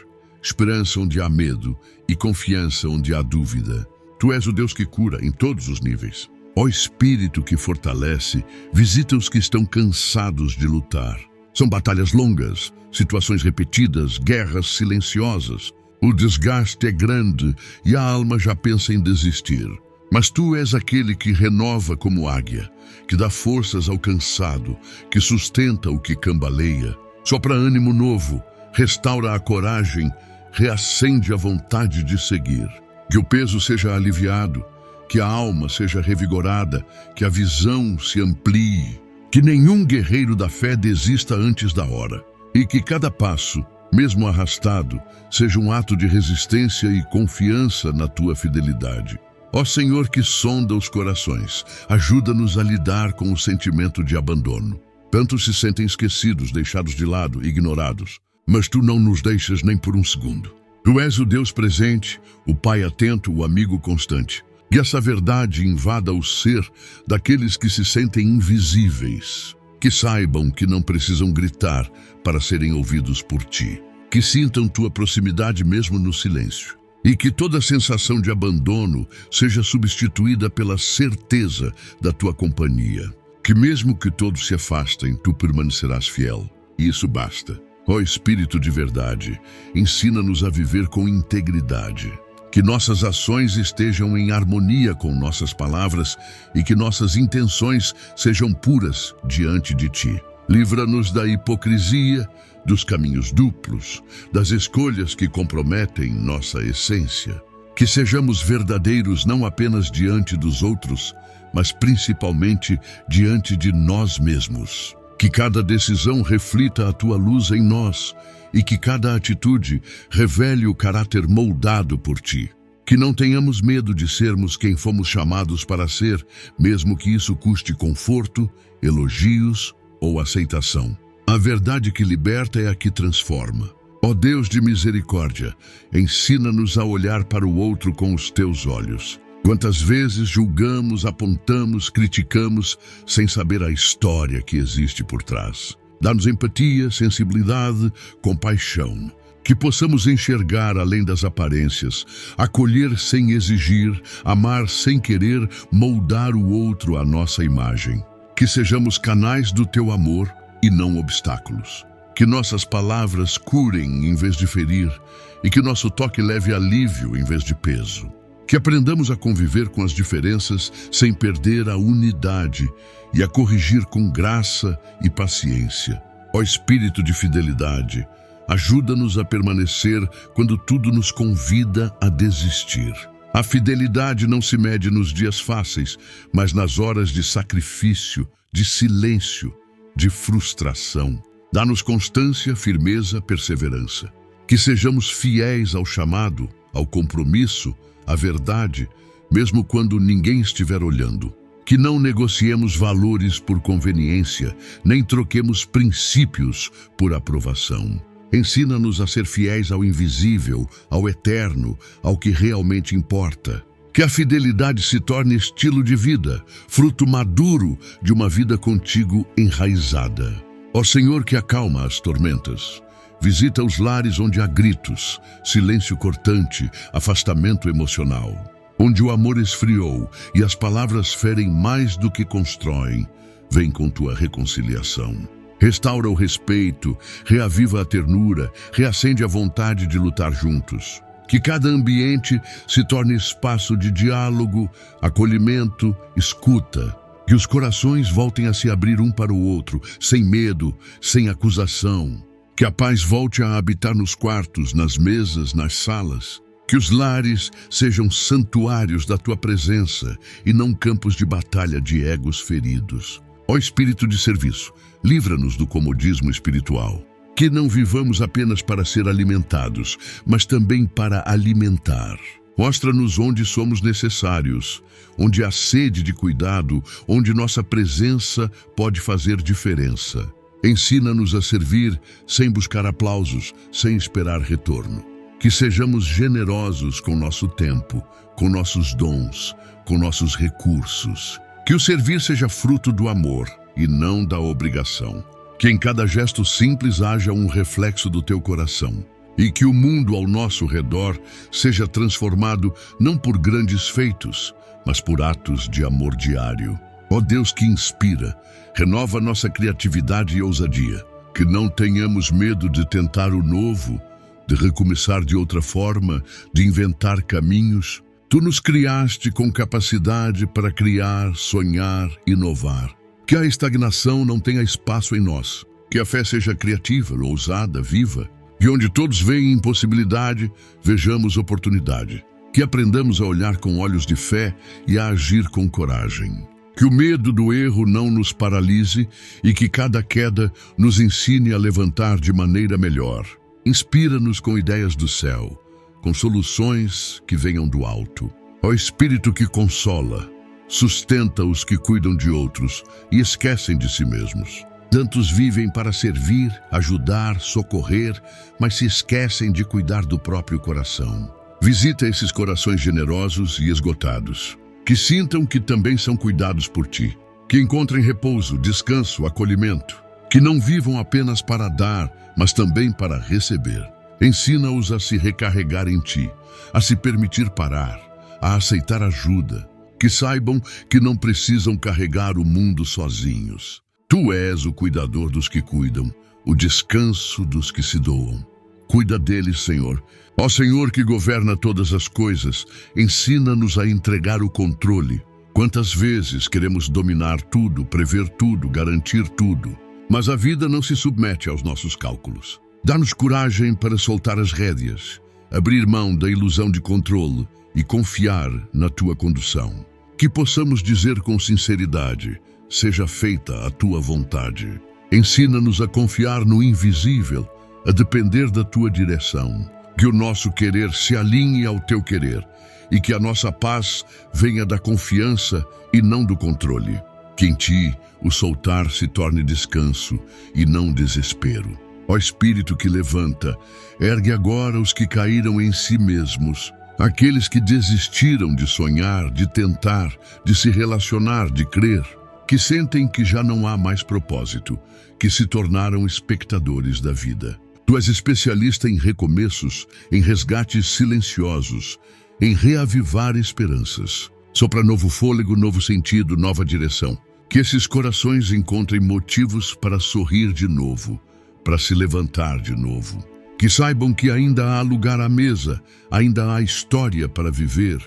esperança onde há medo e confiança onde há dúvida. Tu és o Deus que cura em todos os níveis. Ó Espírito que fortalece, visita os que estão cansados de lutar. São batalhas longas, situações repetidas, guerras silenciosas. O desgaste é grande e a alma já pensa em desistir. Mas tu és aquele que renova como águia, que dá forças ao cansado, que sustenta o que cambaleia. Sopra ânimo novo, restaura a coragem, reacende a vontade de seguir. Que o peso seja aliviado, que a alma seja revigorada, que a visão se amplie. Que nenhum guerreiro da fé desista antes da hora. E que cada passo, mesmo arrastado, seja um ato de resistência e confiança na tua fidelidade. Ó Senhor que sonda os corações, ajuda-nos a lidar com o sentimento de abandono. Tantos se sentem esquecidos, deixados de lado, ignorados. Mas tu não nos deixas nem por um segundo. Tu és o Deus presente, o Pai atento, o amigo constante. Que essa verdade invada o ser daqueles que se sentem invisíveis. Que saibam que não precisam gritar para serem ouvidos por ti. Que sintam tua proximidade mesmo no silêncio. E que toda sensação de abandono seja substituída pela certeza da tua companhia. Que mesmo que todos se afastem, tu permanecerás fiel. E isso basta. Ó Espírito de verdade, ensina-nos a viver com integridade. Que nossas ações estejam em harmonia com nossas palavras e que nossas intenções sejam puras diante de ti. Livra-nos da hipocrisia, dos caminhos duplos, das escolhas que comprometem nossa essência. Que sejamos verdadeiros não apenas diante dos outros, mas principalmente diante de nós mesmos. Que cada decisão reflita a tua luz em nós e que cada atitude revele o caráter moldado por ti. Que não tenhamos medo de sermos quem fomos chamados para ser, mesmo que isso custe conforto, elogios ou aceitação. A verdade que liberta é a que transforma. Ó Deus de misericórdia, ensina-nos a olhar para o outro com os teus olhos. Quantas vezes julgamos, apontamos, criticamos, sem saber a história que existe por trás. Dá-nos empatia, sensibilidade, compaixão. Que possamos enxergar além das aparências, acolher sem exigir, amar sem querer, moldar o outro à nossa imagem. Que sejamos canais do teu amor e não obstáculos. Que nossas palavras curem em vez de ferir e que nosso toque leve alívio em vez de peso. Que aprendamos a conviver com as diferenças sem perder a unidade e a corrigir com graça e paciência. Ó Espírito de fidelidade, Ajuda-nos a permanecer quando tudo nos convida a desistir. A fidelidade não se mede nos dias fáceis, mas nas horas de sacrifício, de silêncio, de frustração. Dá-nos constância, firmeza, perseverança. Que sejamos fiéis ao chamado, ao compromisso, à verdade, mesmo quando ninguém estiver olhando. Que não negociemos valores por conveniência, nem troquemos princípios por aprovação. Ensina-nos a ser fiéis ao invisível, ao eterno, ao que realmente importa. Que a fidelidade se torne estilo de vida, fruto maduro de uma vida contigo enraizada. Ó Senhor que acalma as tormentas, visita os lares onde há gritos, silêncio cortante, afastamento emocional. Onde o amor esfriou e as palavras ferem mais do que constroem, vem com tua reconciliação. Restaura o respeito, reaviva a ternura, reacende a vontade de lutar juntos. Que cada ambiente se torne espaço de diálogo, acolhimento, escuta. Que os corações voltem a se abrir um para o outro, sem medo, sem acusação. Que a paz volte a habitar nos quartos, nas mesas, nas salas. Que os lares sejam santuários da tua presença e não campos de batalha de egos feridos. Ó Espírito de serviço, livra-nos do comodismo espiritual. Que não vivamos apenas para ser alimentados, mas também para alimentar. Mostra-nos onde somos necessários, onde há sede de cuidado, onde nossa presença pode fazer diferença. Ensina-nos a servir sem buscar aplausos, sem esperar retorno. Que sejamos generosos com nosso tempo, com nossos dons, com nossos recursos. Que o servir seja fruto do amor e não da obrigação. Que em cada gesto simples haja um reflexo do teu coração. E que o mundo ao nosso redor seja transformado não por grandes feitos, mas por atos de amor diário. Ó Deus que inspira, renova nossa criatividade e ousadia. Que não tenhamos medo de tentar o novo, de recomeçar de outra forma, de inventar caminhos. Tu nos criaste com capacidade para criar, sonhar, inovar. Que a estagnação não tenha espaço em nós. Que a fé seja criativa, ousada, viva. Que onde todos veem impossibilidade, vejamos oportunidade. Que aprendamos a olhar com olhos de fé e a agir com coragem. Que o medo do erro não nos paralise e que cada queda nos ensine a levantar de maneira melhor. Inspira-nos com ideias do céu, com soluções que venham do alto. Ó Espírito que consola, sustenta os que cuidam de outros e esquecem de si mesmos. Tantos vivem para servir, ajudar, socorrer, mas se esquecem de cuidar do próprio coração. Visita esses corações generosos e esgotados, que sintam que também são cuidados por ti, que encontrem repouso, descanso, acolhimento, que não vivam apenas para dar, mas também para receber. Ensina-os a se recarregar em ti, a se permitir parar, a aceitar ajuda, que saibam que não precisam carregar o mundo sozinhos. Tu és o cuidador dos que cuidam, o descanso dos que se doam. Cuida deles, Senhor. Ó Senhor que governa todas as coisas, ensina-nos a entregar o controle. Quantas vezes queremos dominar tudo, prever tudo, garantir tudo, mas a vida não se submete aos nossos cálculos. Dá-nos coragem para soltar as rédeas, abrir mão da ilusão de controle e confiar na tua condução. Que possamos dizer com sinceridade: seja feita a tua vontade. Ensina-nos a confiar no invisível, a depender da tua direção. Que o nosso querer se alinhe ao teu querer e que a nossa paz venha da confiança e não do controle. Que em ti o soltar se torne descanso e não desespero. Ó Espírito que levanta, ergue agora os que caíram em si mesmos, aqueles que desistiram de sonhar, de tentar, de se relacionar, de crer, que sentem que já não há mais propósito, que se tornaram espectadores da vida. Tu és especialista em recomeços, em resgates silenciosos, em reavivar esperanças. Sopra novo fôlego, novo sentido, nova direção. Que esses corações encontrem motivos para sorrir de novo, para se levantar de novo. Que saibam que ainda há lugar à mesa, ainda há história para viver,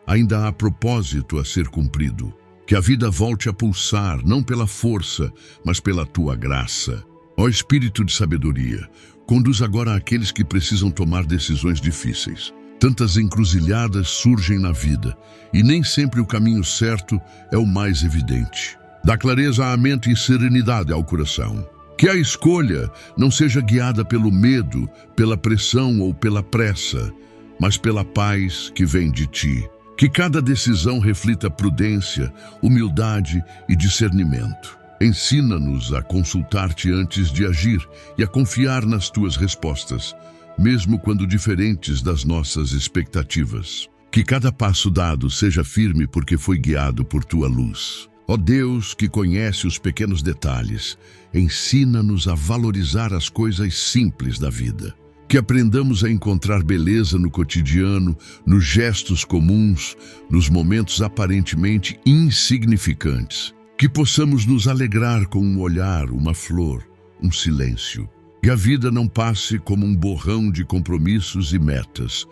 ainda há propósito a ser cumprido. Que a vida volte a pulsar, não pela força, mas pela tua graça. Ó Espírito de sabedoria, Conduz agora aqueles que precisam tomar decisões difíceis. Tantas encruzilhadas surgem na vida, e nem sempre o caminho certo é o mais evidente. Dá clareza à mente e serenidade ao coração. Que a escolha não seja guiada pelo medo, pela pressão ou pela pressa, mas pela paz que vem de ti. Que cada decisão reflita prudência, humildade e discernimento. Ensina-nos a consultar-te antes de agir e a confiar nas tuas respostas, mesmo quando diferentes das nossas expectativas. Que cada passo dado seja firme porque foi guiado por tua luz. Ó Deus, que conhece os pequenos detalhes, ensina-nos a valorizar as coisas simples da vida. Que aprendamos a encontrar beleza no cotidiano, nos gestos comuns, nos momentos aparentemente insignificantes. Que possamos nos alegrar com um olhar, uma flor, um silêncio. Que a vida não passe como um borrão de compromissos e metas,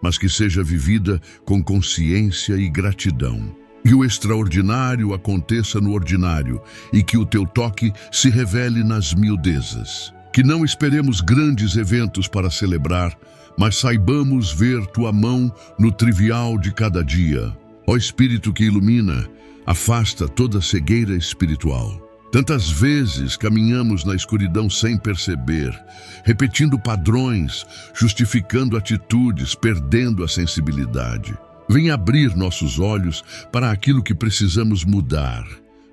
mas que seja vivida com consciência e gratidão. Que o extraordinário aconteça no ordinário e que o teu toque se revele nas miudezas. Que não esperemos grandes eventos para celebrar, mas saibamos ver tua mão no trivial de cada dia. Ó Espírito que ilumina, afasta toda cegueira espiritual. Tantas vezes caminhamos na escuridão sem perceber, repetindo padrões, justificando atitudes, perdendo a sensibilidade. Vem abrir nossos olhos para aquilo que precisamos mudar,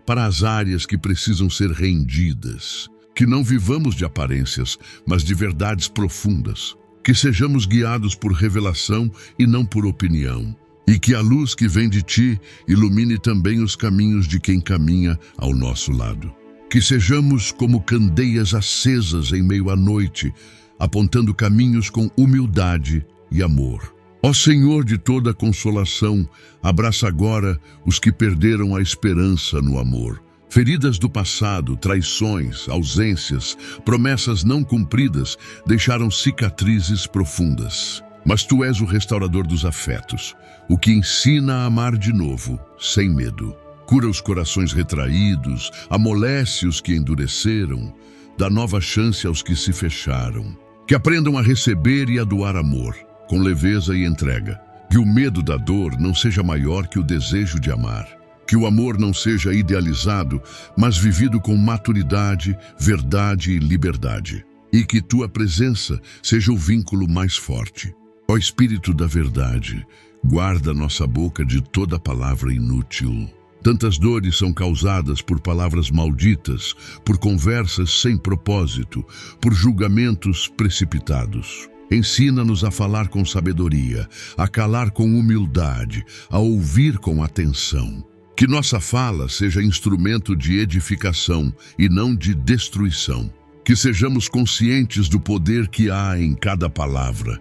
para as áreas que precisam ser rendidas. Que não vivamos de aparências, mas de verdades profundas. Que sejamos guiados por revelação e não por opinião. E que a luz que vem de ti ilumine também os caminhos de quem caminha ao nosso lado. Que sejamos como candeias acesas em meio à noite, apontando caminhos com humildade e amor. Ó Senhor de toda consolação, abraça agora os que perderam a esperança no amor. Feridas do passado, traições, ausências, promessas não cumpridas deixaram cicatrizes profundas. Mas tu és o restaurador dos afetos, o que ensina a amar de novo, sem medo. Cura os corações retraídos, amolece os que endureceram, dá nova chance aos que se fecharam. Que aprendam a receber e a doar amor, com leveza e entrega. Que o medo da dor não seja maior que o desejo de amar. Que o amor não seja idealizado, mas vivido com maturidade, verdade e liberdade. E que tua presença seja o vínculo mais forte. Ó Espírito da verdade, guarda nossa boca de toda palavra inútil. Tantas dores são causadas por palavras malditas, por conversas sem propósito, por julgamentos precipitados. Ensina-nos a falar com sabedoria, a calar com humildade, a ouvir com atenção. Que nossa fala seja instrumento de edificação e não de destruição. Que sejamos conscientes do poder que há em cada palavra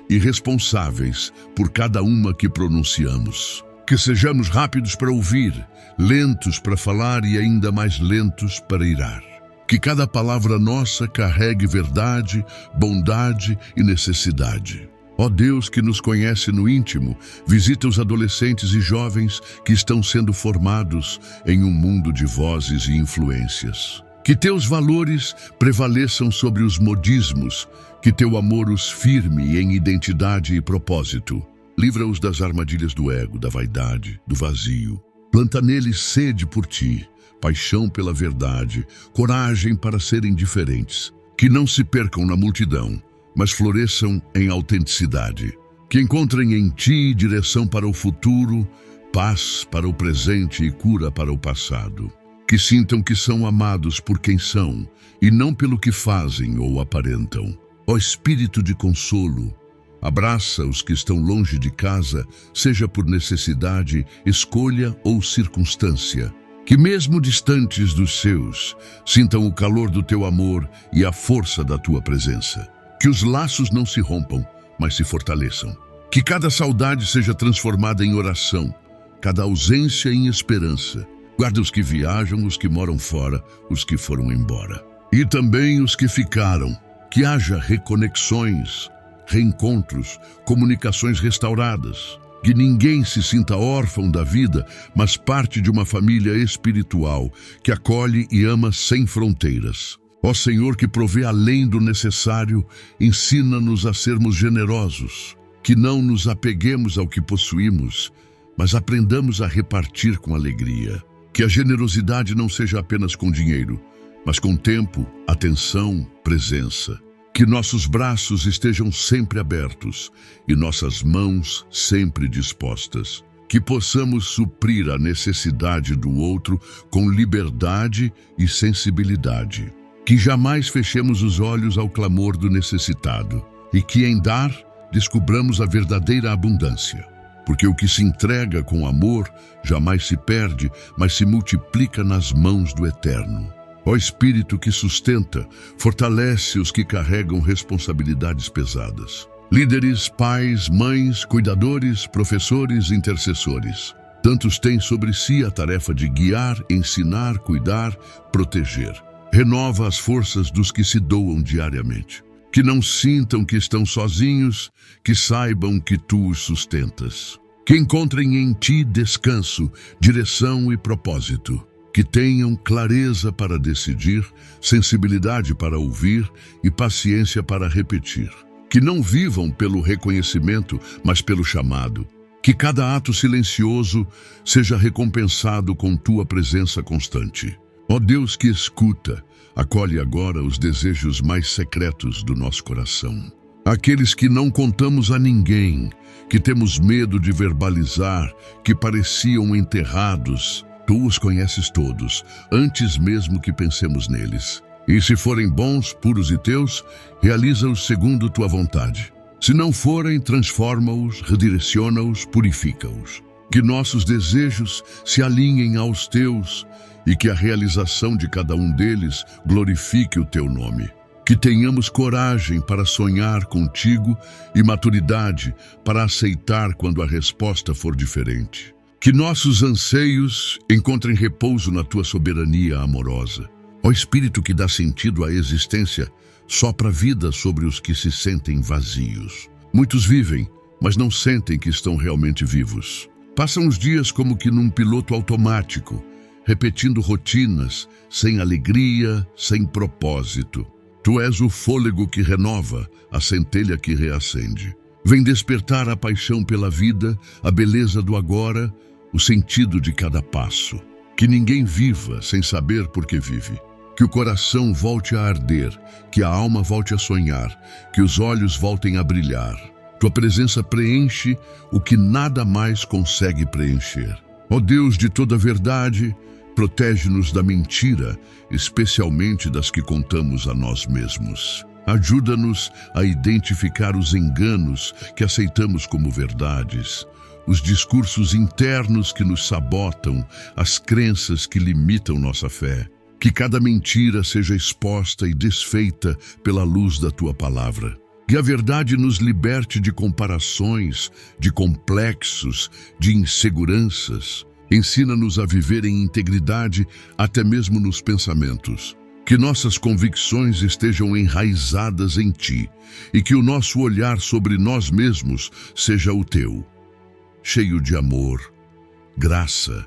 e responsáveis por cada uma que pronunciamos. Que sejamos rápidos para ouvir, lentos para falar e ainda mais lentos para irar. Que cada palavra nossa carregue verdade, bondade e necessidade. Ó Deus que nos conhece no íntimo, visita os adolescentes e jovens que estão sendo formados em um mundo de vozes e influências. Que teus valores prevaleçam sobre os modismos, que teu amor os firme em identidade e propósito. Livra-os das armadilhas do ego, da vaidade, do vazio. Planta neles sede por ti, paixão pela verdade, coragem para serem diferentes. Que não se percam na multidão, mas floresçam em autenticidade. Que encontrem em ti direção para o futuro, paz para o presente e cura para o passado. Que sintam que são amados por quem são e não pelo que fazem ou aparentam. Ó Espírito de consolo, abraça os que estão longe de casa, seja por necessidade, escolha ou circunstância. Que mesmo distantes dos seus, sintam o calor do teu amor e a força da tua presença. Que os laços não se rompam, mas se fortaleçam. Que cada saudade seja transformada em oração, cada ausência em esperança. Guarda os que viajam, os que moram fora, os que foram embora. E também os que ficaram. Que haja reconexões, reencontros, comunicações restauradas. Que ninguém se sinta órfão da vida, mas parte de uma família espiritual que acolhe e ama sem fronteiras. Ó Senhor, que provê além do necessário, ensina-nos a sermos generosos, que não nos apeguemos ao que possuímos, mas aprendamos a repartir com alegria. Que a generosidade não seja apenas com dinheiro, mas com tempo, atenção, presença. Que nossos braços estejam sempre abertos e nossas mãos sempre dispostas. Que possamos suprir a necessidade do outro com liberdade e sensibilidade. Que jamais fechemos os olhos ao clamor do necessitado e que em dar descubramos a verdadeira abundância. Porque o que se entrega com amor jamais se perde, mas se multiplica nas mãos do Eterno. Ó Espírito que sustenta, fortalece os que carregam responsabilidades pesadas. Líderes, pais, mães, cuidadores, professores, intercessores. Tantos têm sobre si a tarefa de guiar, ensinar, cuidar, proteger. Renova as forças dos que se doam diariamente. Que não sintam que estão sozinhos, que saibam que tu os sustentas. Que encontrem em ti descanso, direção e propósito. Que tenham clareza para decidir, sensibilidade para ouvir e paciência para repetir. Que não vivam pelo reconhecimento, mas pelo chamado. Que cada ato silencioso seja recompensado com tua presença constante. Ó Deus que escuta, acolhe agora os desejos mais secretos do nosso coração. Aqueles que não contamos a ninguém, que temos medo de verbalizar, que pareciam enterrados, tu os conheces todos, antes mesmo que pensemos neles. E se forem bons, puros e teus, realiza-os segundo tua vontade. Se não forem, transforma-os, redireciona-os, purifica-os. Que nossos desejos se alinhem aos teus e que a realização de cada um deles glorifique o teu nome. Que tenhamos coragem para sonhar contigo e maturidade para aceitar quando a resposta for diferente. Que nossos anseios encontrem repouso na tua soberania amorosa. Ó Espírito que dá sentido à existência, sopra vida sobre os que se sentem vazios. Muitos vivem, mas não sentem que estão realmente vivos. Passam os dias como que num piloto automático, repetindo rotinas, sem alegria, sem propósito. Tu és o fôlego que renova, a centelha que reacende. Vem despertar a paixão pela vida, a beleza do agora, o sentido de cada passo. Que ninguém viva sem saber por que vive. Que o coração volte a arder, que a alma volte a sonhar, que os olhos voltem a brilhar. Tua presença preenche o que nada mais consegue preencher. Ó Deus de toda verdade, protege-nos da mentira, especialmente das que contamos a nós mesmos. Ajuda-nos a identificar os enganos que aceitamos como verdades, os discursos internos que nos sabotam, as crenças que limitam nossa fé. Que cada mentira seja exposta e desfeita pela luz da tua palavra. Que a verdade nos liberte de comparações, de complexos, de inseguranças. Ensina-nos a viver em integridade até mesmo nos pensamentos. Que nossas convicções estejam enraizadas em ti e que o nosso olhar sobre nós mesmos seja o teu, cheio de amor, graça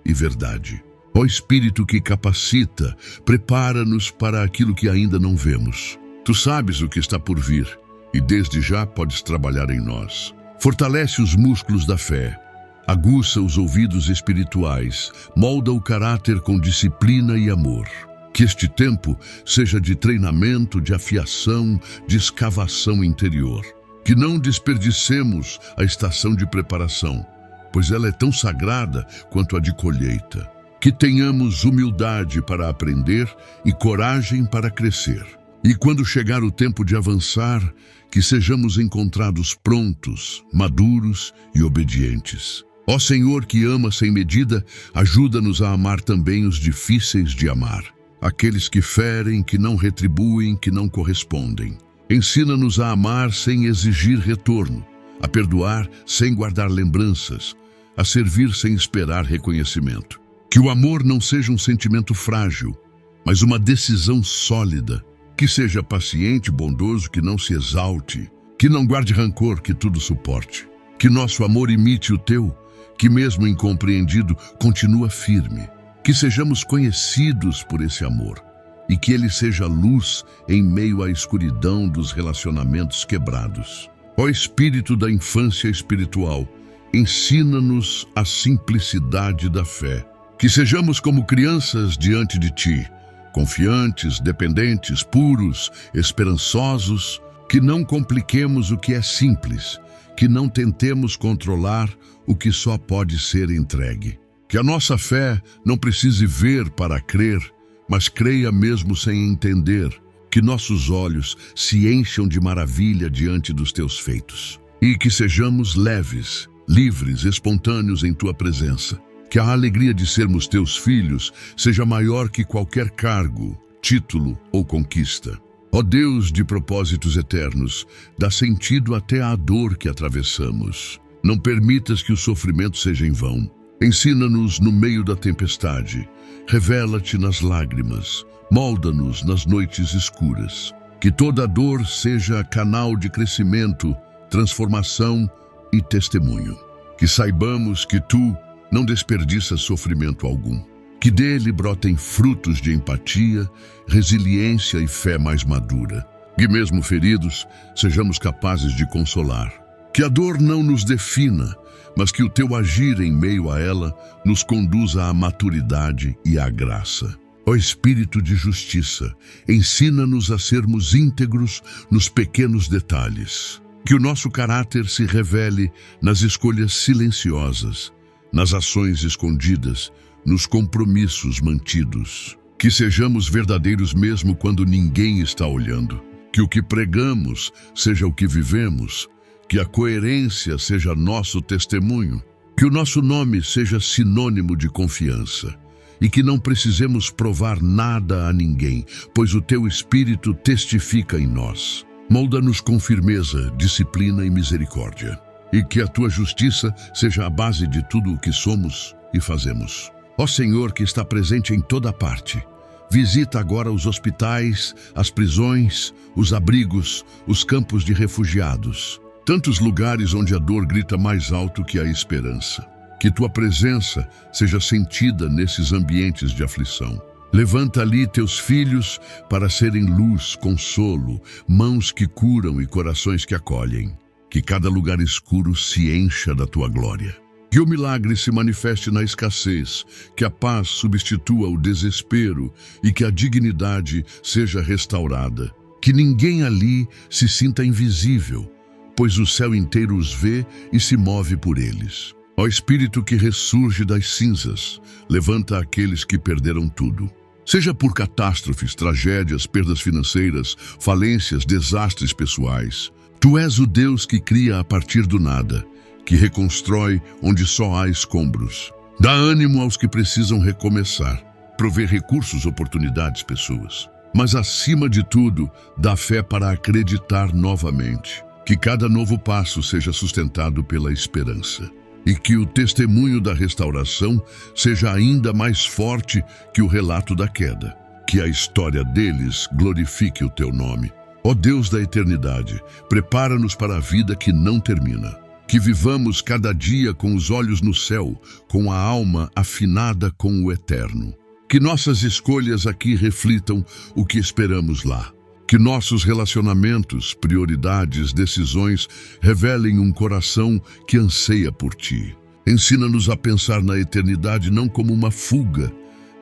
e verdade. Ó Espírito que capacita, prepara-nos para aquilo que ainda não vemos. Tu sabes o que está por vir e desde já podes trabalhar em nós. Fortalece os músculos da fé, aguça os ouvidos espirituais, molda o caráter com disciplina e amor. Que este tempo seja de treinamento, de afiação, de escavação interior. Que não desperdicemos a estação de preparação, pois ela é tão sagrada quanto a de colheita. Que tenhamos humildade para aprender e coragem para crescer. E quando chegar o tempo de avançar, que sejamos encontrados prontos, maduros e obedientes. Ó Senhor que ama sem medida, ajuda-nos a amar também os difíceis de amar. Aqueles que ferem, que não retribuem, que não correspondem. Ensina-nos a amar sem exigir retorno, a perdoar sem guardar lembranças, a servir sem esperar reconhecimento. Que o amor não seja um sentimento frágil, mas uma decisão sólida. Que seja paciente, bondoso, que não se exalte. Que não guarde rancor, que tudo suporte. Que nosso amor imite o teu, que mesmo incompreendido, continua firme. Que sejamos conhecidos por esse amor e que ele seja luz em meio à escuridão dos relacionamentos quebrados. Ó Espírito da infância espiritual, ensina-nos a simplicidade da fé. Que sejamos como crianças diante de Ti, confiantes, dependentes, puros, esperançosos, que não compliquemos o que é simples, que não tentemos controlar o que só pode ser entregue. Que a nossa fé não precise ver para crer, mas creia mesmo sem entender. Que nossos olhos se encham de maravilha diante dos Teus feitos. E que sejamos leves, livres, espontâneos em Tua presença. Que a alegria de sermos Teus filhos seja maior que qualquer cargo, título ou conquista. Ó Deus de propósitos eternos, dá sentido até à dor que atravessamos. Não permitas que o sofrimento seja em vão. Ensina-nos no meio da tempestade. Revela-te nas lágrimas. Molda-nos nas noites escuras. Que toda dor seja canal de crescimento, transformação e testemunho. Que saibamos que Tu não desperdiças sofrimento algum. Que dele brotem frutos de empatia, resiliência e fé mais madura. Que mesmo feridos, sejamos capazes de consolar. Que a dor não nos defina, mas que o Teu agir em meio a ela nos conduza à maturidade e à graça. Ó Espírito de justiça, ensina-nos a sermos íntegros nos pequenos detalhes. Que o nosso caráter se revele nas escolhas silenciosas, nas ações escondidas, nos compromissos mantidos. Que sejamos verdadeiros mesmo quando ninguém está olhando. Que o que pregamos seja o que vivemos. Que a coerência seja nosso testemunho. Que o nosso nome seja sinônimo de confiança. E que não precisemos provar nada a ninguém, pois o Teu Espírito testifica em nós. Molda-nos com firmeza, disciplina e misericórdia. E que a Tua justiça seja a base de tudo o que somos e fazemos. Ó Senhor, que está presente em toda parte, visita agora os hospitais, as prisões, os abrigos, os campos de refugiados. Tantos lugares onde a dor grita mais alto que a esperança. Que Tua presença seja sentida nesses ambientes de aflição. Levanta ali Teus filhos para serem luz, consolo, mãos que curam e corações que acolhem. Que cada lugar escuro se encha da Tua glória. Que o milagre se manifeste na escassez, que a paz substitua o desespero e que a dignidade seja restaurada. Que ninguém ali se sinta invisível, pois o céu inteiro os vê e se move por eles. Ó Espírito que ressurge das cinzas, levanta aqueles que perderam tudo. Seja por catástrofes, tragédias, perdas financeiras, falências, desastres pessoais. Tu és o Deus que cria a partir do nada, que reconstrói onde só há escombros. Dá ânimo aos que precisam recomeçar, prover recursos, oportunidades, pessoas. Mas acima de tudo, dá fé para acreditar novamente. Que cada novo passo seja sustentado pela esperança. E que o testemunho da restauração seja ainda mais forte que o relato da queda. Que a história deles glorifique o Teu nome. Ó Deus da eternidade, prepara-nos para a vida que não termina. Que vivamos cada dia com os olhos no céu, com a alma afinada com o eterno. Que nossas escolhas aqui reflitam o que esperamos lá. Que nossos relacionamentos, prioridades, decisões revelem um coração que anseia por Ti. Ensina-nos a pensar na eternidade não como uma fuga,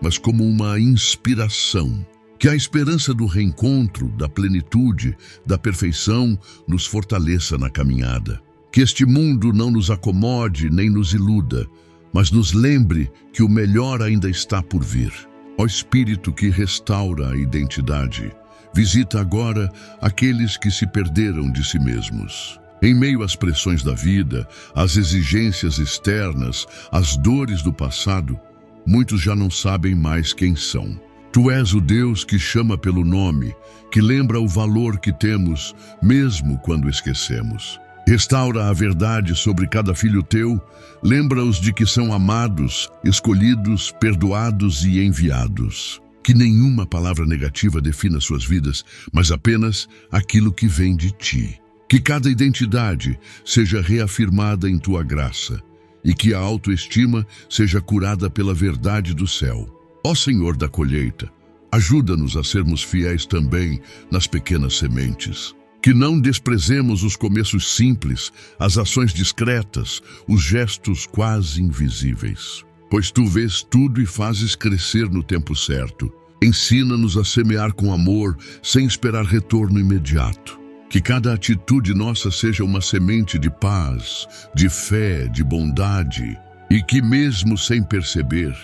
mas como uma inspiração. Que a esperança do reencontro, da plenitude, da perfeição nos fortaleça na caminhada. Que este mundo não nos acomode nem nos iluda, mas nos lembre que o melhor ainda está por vir. Ó Espírito que restaura a identidade, visita agora aqueles que se perderam de si mesmos. Em meio às pressões da vida, às exigências externas, às dores do passado, muitos já não sabem mais quem são. Tu és o Deus que chama pelo nome, que lembra o valor que temos, mesmo quando esquecemos. Restaura a verdade sobre cada filho Teu, lembra-os de que são amados, escolhidos, perdoados e enviados. Que nenhuma palavra negativa defina suas vidas, mas apenas aquilo que vem de Ti. Que cada identidade seja reafirmada em Tua graça e que a autoestima seja curada pela verdade do céu. Ó Senhor da colheita, Ajuda-nos a sermos fiéis também nas pequenas sementes. Que não desprezemos os começos simples, as ações discretas, os gestos quase invisíveis. Pois tu vês tudo e fazes crescer no tempo certo. Ensina-nos a semear com amor, sem esperar retorno imediato. Que cada atitude nossa seja uma semente de paz, de fé, de bondade, e que mesmo sem perceber,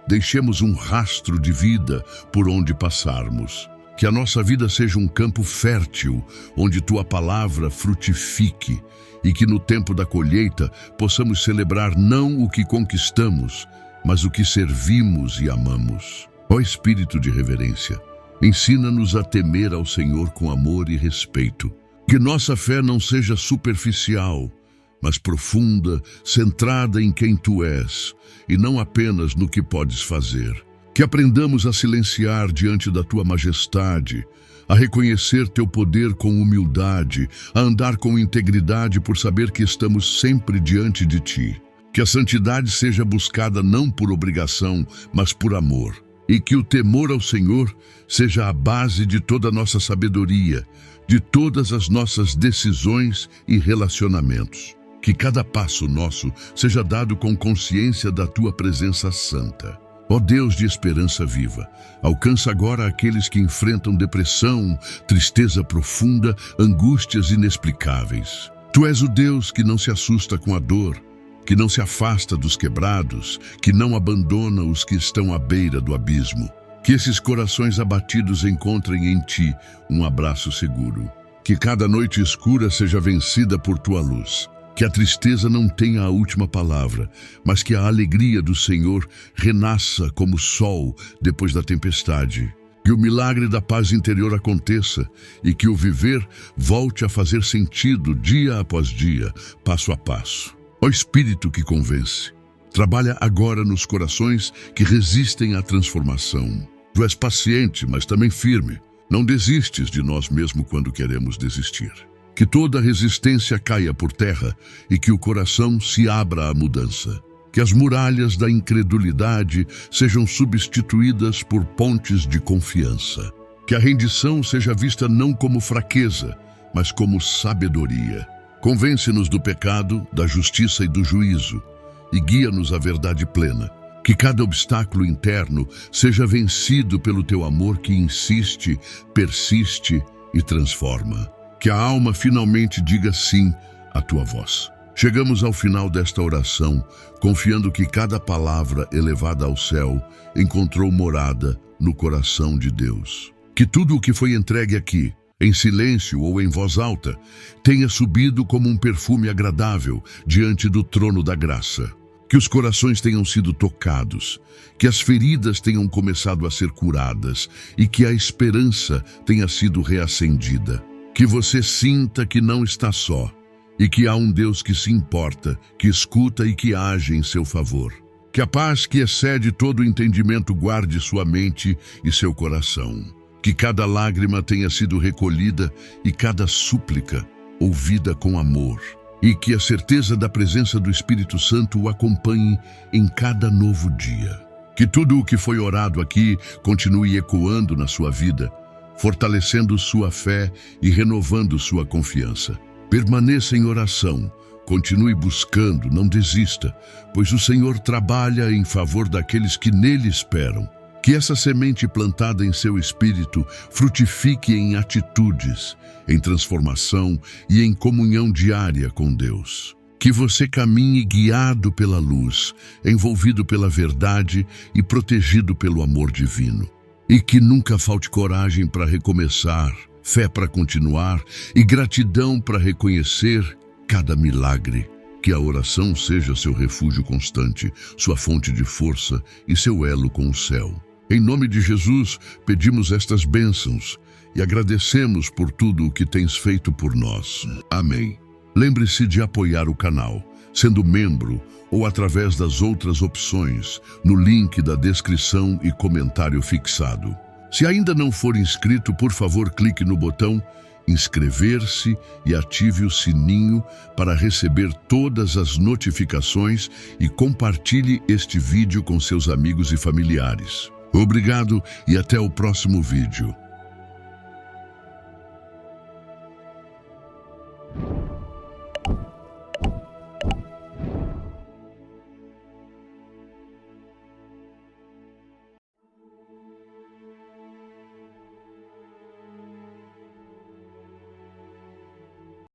deixemos um rastro de vida por onde passarmos. Que a nossa vida seja um campo fértil, onde tua palavra frutifique, e que no tempo da colheita possamos celebrar não o que conquistamos, mas o que servimos e amamos. Ó Espírito de reverência, ensina-nos a temer ao Senhor com amor e respeito. Que nossa fé não seja superficial, mas profunda, centrada em quem tu és, e não apenas no que podes fazer. Que aprendamos a silenciar diante da tua majestade, a reconhecer teu poder com humildade, a andar com integridade por saber que estamos sempre diante de ti. Que a santidade seja buscada não por obrigação, mas por amor. E que o temor ao Senhor seja a base de toda a nossa sabedoria, de todas as nossas decisões e relacionamentos. Que cada passo nosso seja dado com consciência da tua presença santa. Ó Deus de esperança viva, alcança agora aqueles que enfrentam depressão, tristeza profunda, angústias inexplicáveis. Tu és o Deus que não se assusta com a dor, que não se afasta dos quebrados, que não abandona os que estão à beira do abismo. Que esses corações abatidos encontrem em ti um abraço seguro. Que cada noite escura seja vencida por tua luz. Que a tristeza não tenha a última palavra, mas que a alegria do Senhor renasça como sol depois da tempestade. Que o milagre da paz interior aconteça e que o viver volte a fazer sentido dia após dia, passo a passo. Ó Espírito que convence, trabalha agora nos corações que resistem à transformação. Tu és paciente, mas também firme. Não desistes de nós mesmo quando queremos desistir. Que toda resistência caia por terra e que o coração se abra à mudança. Que as muralhas da incredulidade sejam substituídas por pontes de confiança. Que a rendição seja vista não como fraqueza, mas como sabedoria. Convence-nos do pecado, da justiça e do juízo, e guia-nos à verdade plena. Que cada obstáculo interno seja vencido pelo teu amor que insiste, persiste e transforma. Que a alma finalmente diga sim à tua voz. Chegamos ao final desta oração, confiando que cada palavra elevada ao céu encontrou morada no coração de Deus. Que tudo o que foi entregue aqui, em silêncio ou em voz alta, tenha subido como um perfume agradável diante do trono da graça. Que os corações tenham sido tocados, que as feridas tenham começado a ser curadas e que a esperança tenha sido reacendida. Que você sinta que não está só e que há um Deus que se importa, que escuta e que age em seu favor. Que a paz que excede todo o entendimento guarde sua mente e seu coração. Que cada lágrima tenha sido recolhida e cada súplica ouvida com amor. E que a certeza da presença do Espírito Santo o acompanhe em cada novo dia. Que tudo o que foi orado aqui continue ecoando na sua vida, fortalecendo sua fé e renovando sua confiança. Permaneça em oração, continue buscando, não desista, pois o Senhor trabalha em favor daqueles que nele esperam. Que essa semente plantada em seu espírito frutifique em atitudes, em transformação e em comunhão diária com Deus. Que você caminhe guiado pela luz, envolvido pela verdade e protegido pelo amor divino. E que nunca falte coragem para recomeçar, fé para continuar e gratidão para reconhecer cada milagre. Que a oração seja seu refúgio constante, sua fonte de força e seu elo com o céu. Em nome de Jesus, pedimos estas bênçãos e agradecemos por tudo o que tens feito por nós. Amém. Lembre-se de apoiar o canal, sendo membro ou através das outras opções, no link da descrição e comentário fixado. Se ainda não for inscrito, por favor, clique no botão inscrever-se e ative o sininho para receber todas as notificações e compartilhe este vídeo com seus amigos e familiares. Obrigado e até o próximo vídeo.